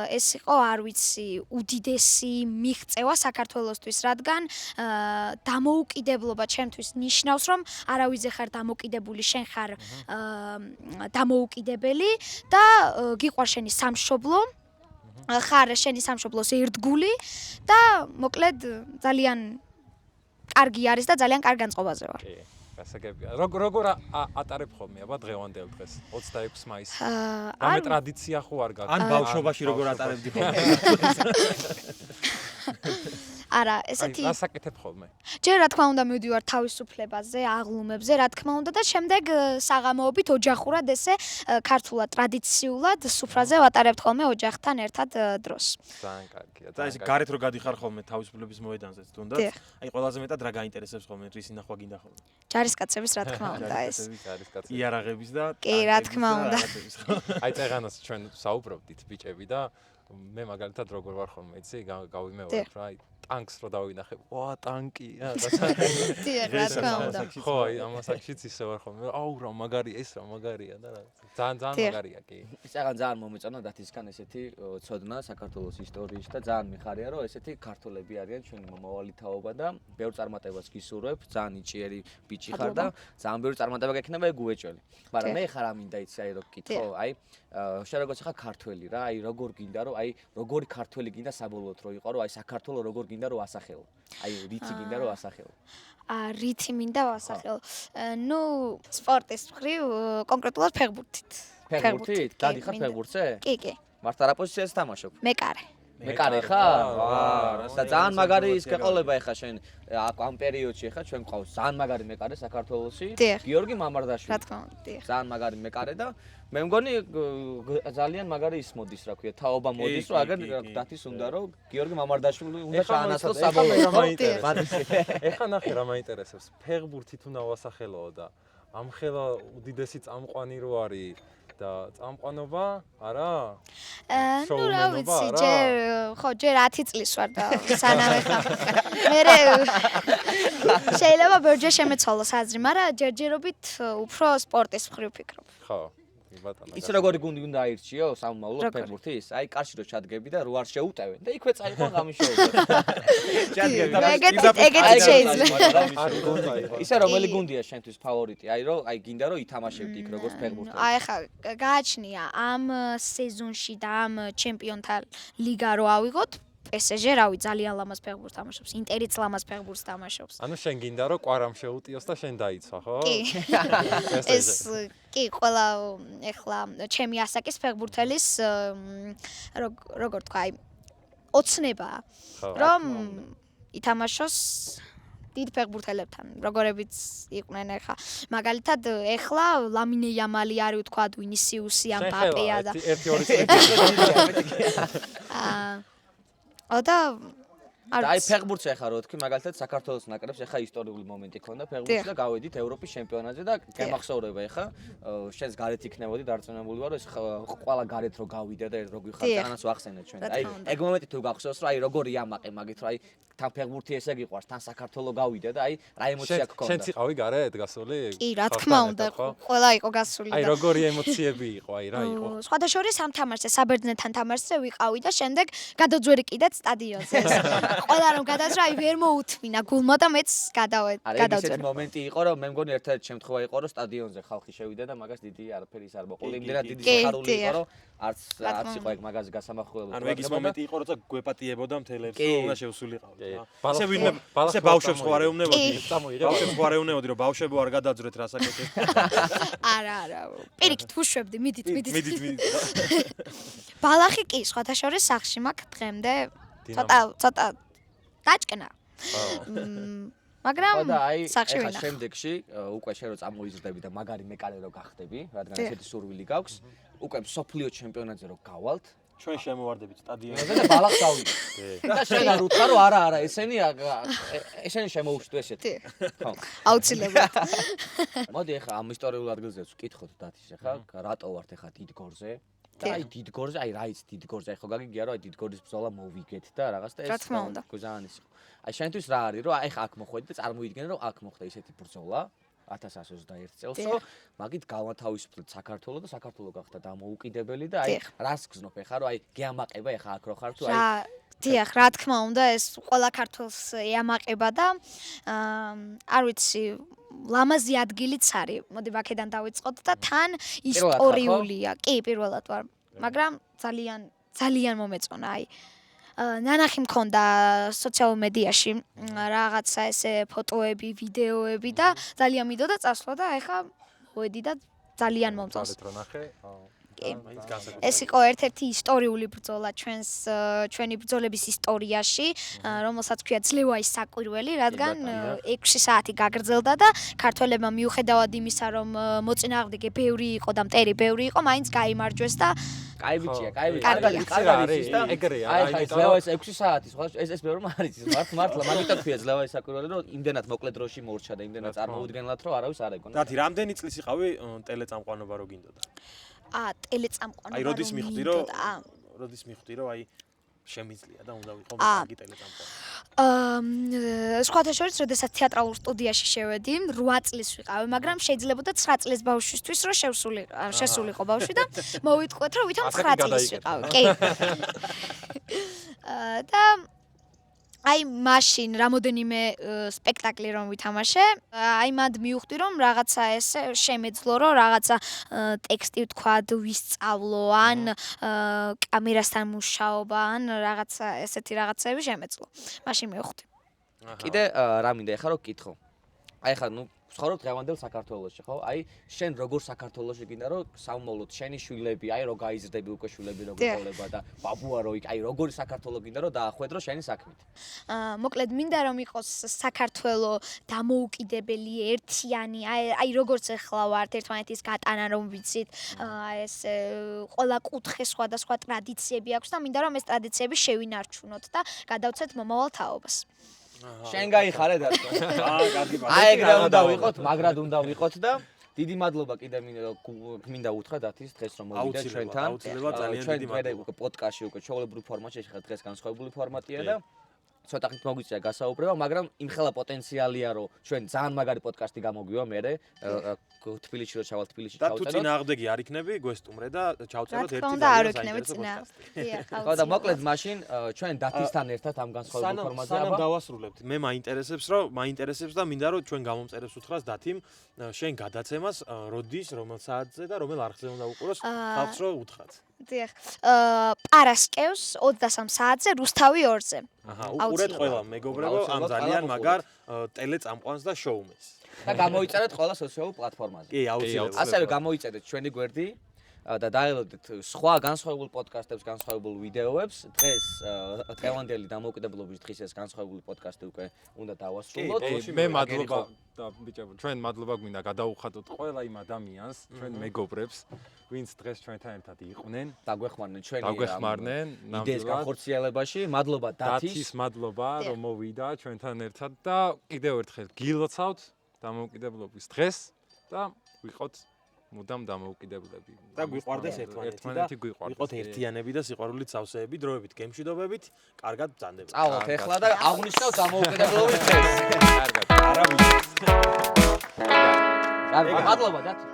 ეს იყო, არ ვიცი, უდიდესი მიღწევა საქართველოსთვის, რადგან დამოუკიდებლობა ჩემთვის ნიშნავს, რომ არავიზე ხარ დამოკიდებული, შენ ხარ დამოუკიდებელი და გიყვარს შენი სამშობლო, ხარ შენი სამშობლოს ერთგული და მოკლედ ძალიან კარგი არის და ძალიან კარგ განწყობაზე ვარ. გასაგებია. როგორ ატარებ ხოლმე აბა დღევანდელ დღეს 26 მაისს? რამე ტრადიცია ხო არ გაქვს? ან ბავშვობაში როგორ ატარებდი ხოლმე? არა, ესეთი გასაკეთებ ხოლმე. ჯერ რა თქმა უნდა მივდივარ თავისუფლებაზე, აღლუმებზე, რა თქმა უნდა და შემდეგ საღამოობით ოჯახურად ესე ქართულად ტრადიციულად სუფრაზე ვატარებთ ხოლმე ოჯახთან ერთად დროს. ძალიან კარგია. და ეს გარეთ რო გადიხარ ხოლმე თავისუფლების მოედანზეც თუნდაც, აი ყველაზე მეტად რა გაინტერესებს ხოლმე რის ნახვა გინდა ხოლმე? ჯარისკაცების რა თქმა უნდა ეს. იარაღების და კი, რა თქმა უნდა. აი წეღანას ჩვენ საუბრობდით ბიჭები და მე მაგალითად როგორ ვარ ხოლმე, იცი, გავიმეორებ რა, აი ტანკს რო დავინახებ, ვა ტანკია, დიახ, რა თქმა უნდა. ხო, აი ამასაკშიც ისე ვარ ხოლმე, აუ რა მაგარი ეს რა მაგარია და რა. ძალიან მაგარია კი. წეგან ძალიან მომეწონა დათისგან ესეთი ცოდნა საქართველოს ისტორიის და ძალიან მიხარია რომ ესეთი ქართველები არიან ჩვენი მომავალი თაობა და ბევრ წარმატებას გისურვებ, ძალიან იჭიერი ბიჭი ხარ და ძალიან ბევრი წარმატება გექნება ეგ უეჭველი. მაგრამ მე ხარ ამინდა იცი აი რო გკითხო, აი შენ როგორც ხარ ქართველი რა, აი როგორ გინდა რომ აი როგორი ქართველი გინდა საბოლოოდ რო იყო რომ აი საქართველოს როგორ გინდა რომ ასახელო. აი რითი გინდა რომ ასახელო. რითი მინდა ვასახელო. ნუ სპორტის მხრივ კონკრეტულად ფეხბურთით. ფეხბურთით? დადიხარ ფეხბურთზე? კი, კი. მართა რა პოზიციაზე თამაშობ? მეკარე. მეკარე ხარ? და ძალიან მაგარი ის გეყოლება ეხა შენ ამ პერიოდში ხა ჩვენ გვყავს ძალიან მაგარი მეკარე საქართველოში, გიორგი მამარდაშვილი. რა თქმა უნდა, დიახ. ძალიან მაგარი მეკარე და მე მგონი ძალიან მაგარი ის მოდის, რა ქვია, თაობა მოდის, რომ აგერ დათის უნდა რომ გიორგი მამარდაშვილი უნდა ჩაანაცვლოს საბოლოოდ. ეხა ნახე რა მაინტერესებს. ფეხბურთით უნდა ვასახელო და ამ ხელა უდიდესი წამყვანი რო არის და წამყვანობა არა? ნუ რა ვიცი, ჯერ 10 წლის ვარ და სანამ ეხა მე შეიძლება ბევრჯერ შემეცვალოს აზრი, მაგრამ ჯერჯერობით უფრო სპორტის მხრივ ვფიქრობ. ხო. ბატონო. ის როგორი გუნდი უნდა აირჩიო სამომავლო ფეხბურთის? აი კარში რო ჩადგები და რო არ შეუტევენ და იქვე წაიღო გამიშოულო. ჩადგები და ეგეთი შეიძლება. ისა რომელი გუნდია შენთვის ფავორიტი? აი რო აი გინდა რომ ითამაშებდი იქ როგორც ფეხბურთელი. აი ხა გააჩნია ამ სეზონში და ამ ჩემპიონთა ლიგა რო ავიღოთ PSG რავი ძალიან ლამაზ ფეხბურთს თამაშობს, ინტერიც ლამაზ ფეხბურთს თამაშობს. ანუ შენ გინდა რომ კვარამ შეუტიოს და შენ დაიცვა, ხო? კი. ეს კი, ყველა ეხლა ჩემი ასაკის ფეხბურთელის როგორ თქვა, აი ოცნებაა, რომ ითამაშოს დიდ ფეხბურთელებთან, როგორებიც იყვნენ ეხლა. მაგალითად, ეხლა ლამინე იამალი არის თქვა, ვინისიუსი, ამბაპეა და 1-2 წელი. და აი ფეხბურთზე ხარ რო თქვი მაგალითად საქართველოს ნაკრებს ეხა ისტორიული მომენტი ქონდა ფეხბურთში და გავედით ევროპის ჩემპიონატზე და გემახსოვრება ეხა შენს გარეთ იქნებოდი დარწმუნებული ვარ რომ ეს ყველა გარეთ რო გავიდა და რო გიხარ თანაც ვახსენეთ ჩვენ აი ეგ მომენტი თუ გახსოვს რომ აი როგორი ამაყე მაგით რომ აი თან ფეხბურთი ესე გიყვარს თან საქართველო გავიდა და აი რა ემოცია გქონდა შენც იყავი გარეთ გასული კი რა თქმა უნდა ყველა იყო გასული და აი როგორი ემოციები იყო აი რა იყო სხვადასხვა ამ თამაშზე საბერძნეთთან თამაშზე ვიყავი და შემდეგ გადაძვერი კიდეც სტადიონზე ყველა რომ გადაძრა აი ვერ მოუთმინა გულმა და მეც გადავწერ. ეს მომენტი იყო რომ მე მგონი ერთ-ერთი შემთხვევა იყო რომ სტადიონზე ხალხი შევიდა და მაგას დიდი არაფერი ის არ მოყოლი. იმდენად დიდი სიხარული იყო რომ არც იყო ეგ მაგაზე გასამახვილებელი. ანუ ეგ ის მომენტი იყო როცა გვეპატიებოდა მთელებს რომ უნდა შევსულიყავდეთ. ესე ვინმე ესე ბავშვებს ხო არ ეუბნებოდი? ბავშვებს ხო არ ეუბნებოდი რომ ბავშვებო არ გადაძრეთ რასაკეთებ? არა. პირიქით ვუშვებდი, მიდით. ბალახი კი სხვადასხვა სახში მაქვს დღემდე. ცოტა დაჭკნა. მაგრამ სახში ვინახავ. შემდეგში უკვე შენ რო წამოიზრდები და მაგარი მეკარე რო გახდები, რადგან ესეთი სურვილი გაქვს, უკვე სოფლიო ჩემპიონატზე რო გავალთ, ჩვენ შემოვარდებით სტადიონზე და ბალახს ავიდეთ. და შენ არ უთხრა რომ არა, ესენი შემოუშვით ესეთი. ხო. აუცილებლად. მოდი ახლა ამ ისტორიულ ადგილზეც ვკითხოთ დათიშ ახლა, რატო ვართ ახლა დიდგორზე? და აი დიდგორზე, აი რა იცი დიდგორზე, ახლა გაგიგია რომ აი დიდგორის ბრძოლა მოვიგეთ და რაღაც და ეს ძალიან ის იყო. აი შენთვის რა არის რომ აი ახლა აქ მოხვედი და წარმოიდგინე რომ აქ მოხდა ისეთი ბრძოლა 1121 წელსო, მაგით გავათავისუფლეთ საქართველოს და საქართველო გახდა დამოუკიდებელი და აი რას გზნობ ახლა რომ აი გეამაყება ახლა აქ რო ხარ თუ აი დიახ, რა თქმა უნდა, ეს ყველა ქართველს ეამაყება და არ ვიცი, ლამაზი ადგილიც არის. მოდი აქედან დავიწყოთ და თან ისტორიულია. კი, პირველად ვარ, მაგრამ ძალიან მომეწონა, აი ნანახი მქონდა სოციალურ მედიაში რაღაცა ესე ფოტოები, ვიდეოები და ძალიან მინდოდა წასვლა და ეხა მოვედი და ძალიან მომწონს. ეს იყო ერთ-ერთი ისტორიული ბრძოლა ჩვენი ბრძოლების ისტორიაში, რომელსაც ქვია ძლევაის საკვირველი, რადგან 6 საათი გაგრძელდა და ქართველებმა მიუხედავად იმისა, რომ მოწინააღმდეგე ბევრი იყო და მტერი ბევრი იყო, მაინც გაიმარჯვეს და კაი ბიჭია, კარგად არის და ეგრეა. აი ძლევაის 6 საათი, სხვა ეს ბევრი მარიცის, მართლა, მაგიტომ ქვია ძლევაის საკვირველი, რომ იმდენად მოკლე დროში მორჩა და იმდენად წარმოუდგენლად, რომ არავის არ ეგონა. დათი, რამდენი წლის იყავი ტელეწამყვანობა რო გინდოდა? ტელეწამყვანობა. აი როდის მიხვდი რომ აი შემიძლია და უნდა ვიყო კარგი ტელეწამყვანი. სხვათა შორის, როდესაც თეატრალურ სტუდიაში შევედი, 8 წლის ვიყავი, მაგრამ შეიძლებოდა 9 წლის ბავშვისთვის რომ შესულიყო ბავშვი და მოვიტყვეთ რომ ვითომ 9 წლის ვიყავი. კი. და აი მაშინ რამოდენიმე სპექტაკლი რომ ვითამაშე, აი მანდ მივხვდი რომ რაღაცა ესე შემეძლო რომ რაღაცა ტექსტი ვთქვათ, ვისწავლო ან კამერასთან მუშაობა ან რაღაცა ესეთი რაღაცები შემეძლო. მაშინ მივხვდი. კიდე რა მინდა ახლა რომ გკითხო. აი ახლა ნუ ცხოვრობ დღევანდელ საქართველოში, ხო? აი შენ როგორ საქართველოში გინდა რომ სამომავლოდ შენი შვილები, აი რო გაიზრდები უკვე შვილები როგორ გოლება და ბაბუა რო იქ, აი როგორი საქართველო გინდა რომ დაახვედრო შენი საქმით. მოკლედ მინდა რომ იყოს საქართველო დამოუკიდებელი, ერთიანი, აი როგორც ახლა ვართ ერთმანეთის გატანა რომ ვიცით, აი ეს ყველა კუთხე სხვადასხვა ტრადიციები აქვს და მინდა რომ ეს ტრადიციები შევინარჩუნოთ და გადავცეთ მომავალ თაობას. შენ გაიხარე და აი ეგრე უნდა ვიყოთ, მაგრად უნდა ვიყოთ და დიდი მადლობა კიდე მინდა უთხრა დათის დღეს რომ მოვიდა ჩვენთან. ჩვენ უკვე პოდკასტში უკვე ჩვეულებრივ ფორმატში ხარ დღეს განსხვავებული ფორმატია და ცოტა ხნით მოგვიწია გასაუბრება, მაგრამ იმხელა პოტენციალია რომ ჩვენ ძალიან მაგარი პოდკასტი გამოგვივა მერე თბილისში რო ჩავალ თბილისში ჩავწეროთ. და თუ წინააღმდეგი არ იქნები, გვესტუმრე და ჩავწეროთ ერთი ძალიან საინტერესო პოდკასტი. ხო და მოკლედ მაშინ ჩვენ დათისთან ერთად ამ განსხვავებულ ფორმატზე სანამ დავასრულებთ, მე მაინტერესებს და მინდა რომ ჩვენ გამომწერებს უთხრას დათიმ შენ გადაცემას როდის, რომელ საათზე და რომელ არხზე უნდა უყუროს ხალხს რო უთხრათ. დიახ. პარასკევს 23 საათზე რუსთავი 2-ზე. უყურეთ ყველა მეგობრებო ამ ძალიან მაგარ ტელეწამყვანს და შოუმენს. და გამოიწერეთ ყველა სოციალურ პლატფორმაზე. კი, აუცილებლად. ასევე გამოიწერეთ ჩვენი გვერდი და დაელოდეთ სხვა განსხვავებულ პოდკასტებს, განსხვავებულ ვიდეოებს. დღევანდელი დამოუკიდებლობის დღის ეს განსხვავებული პოდკასტი უკვე უნდა დავასრულოთ. მე მადლობა და ბიჭებო, ჩვენ მადლობა გვინდა გადაუხადოთ ყველა იმ ადამიანს, ჩვენ მეგობრებს, ვინც დღეს ჩვენთან ერთად იყვნენ. დაგვეხმარნენ ჩვენი იდეის განხორციელებაში. მადლობა დათის, მადლობა რომ მოვიდა ჩვენთან ერთად და კიდევ ერთხელ გილოცავთ დამოუკიდებლობის დღეს და ვიყოთ მუდამ დამოუკიდებლები. და გვიყვარდეს ერთმანეთი და ვიყოთ ერთიანები და სიყვარულით სავსეები, დროებით გემშვიდობებით, კარგად ბრძანდებოდეთ. წავალთ ახლა და აღნიშნავთ დამოუკიდებლობის დღეს. კარგად. არა ვიცით. კარგი, მადლობა დათი.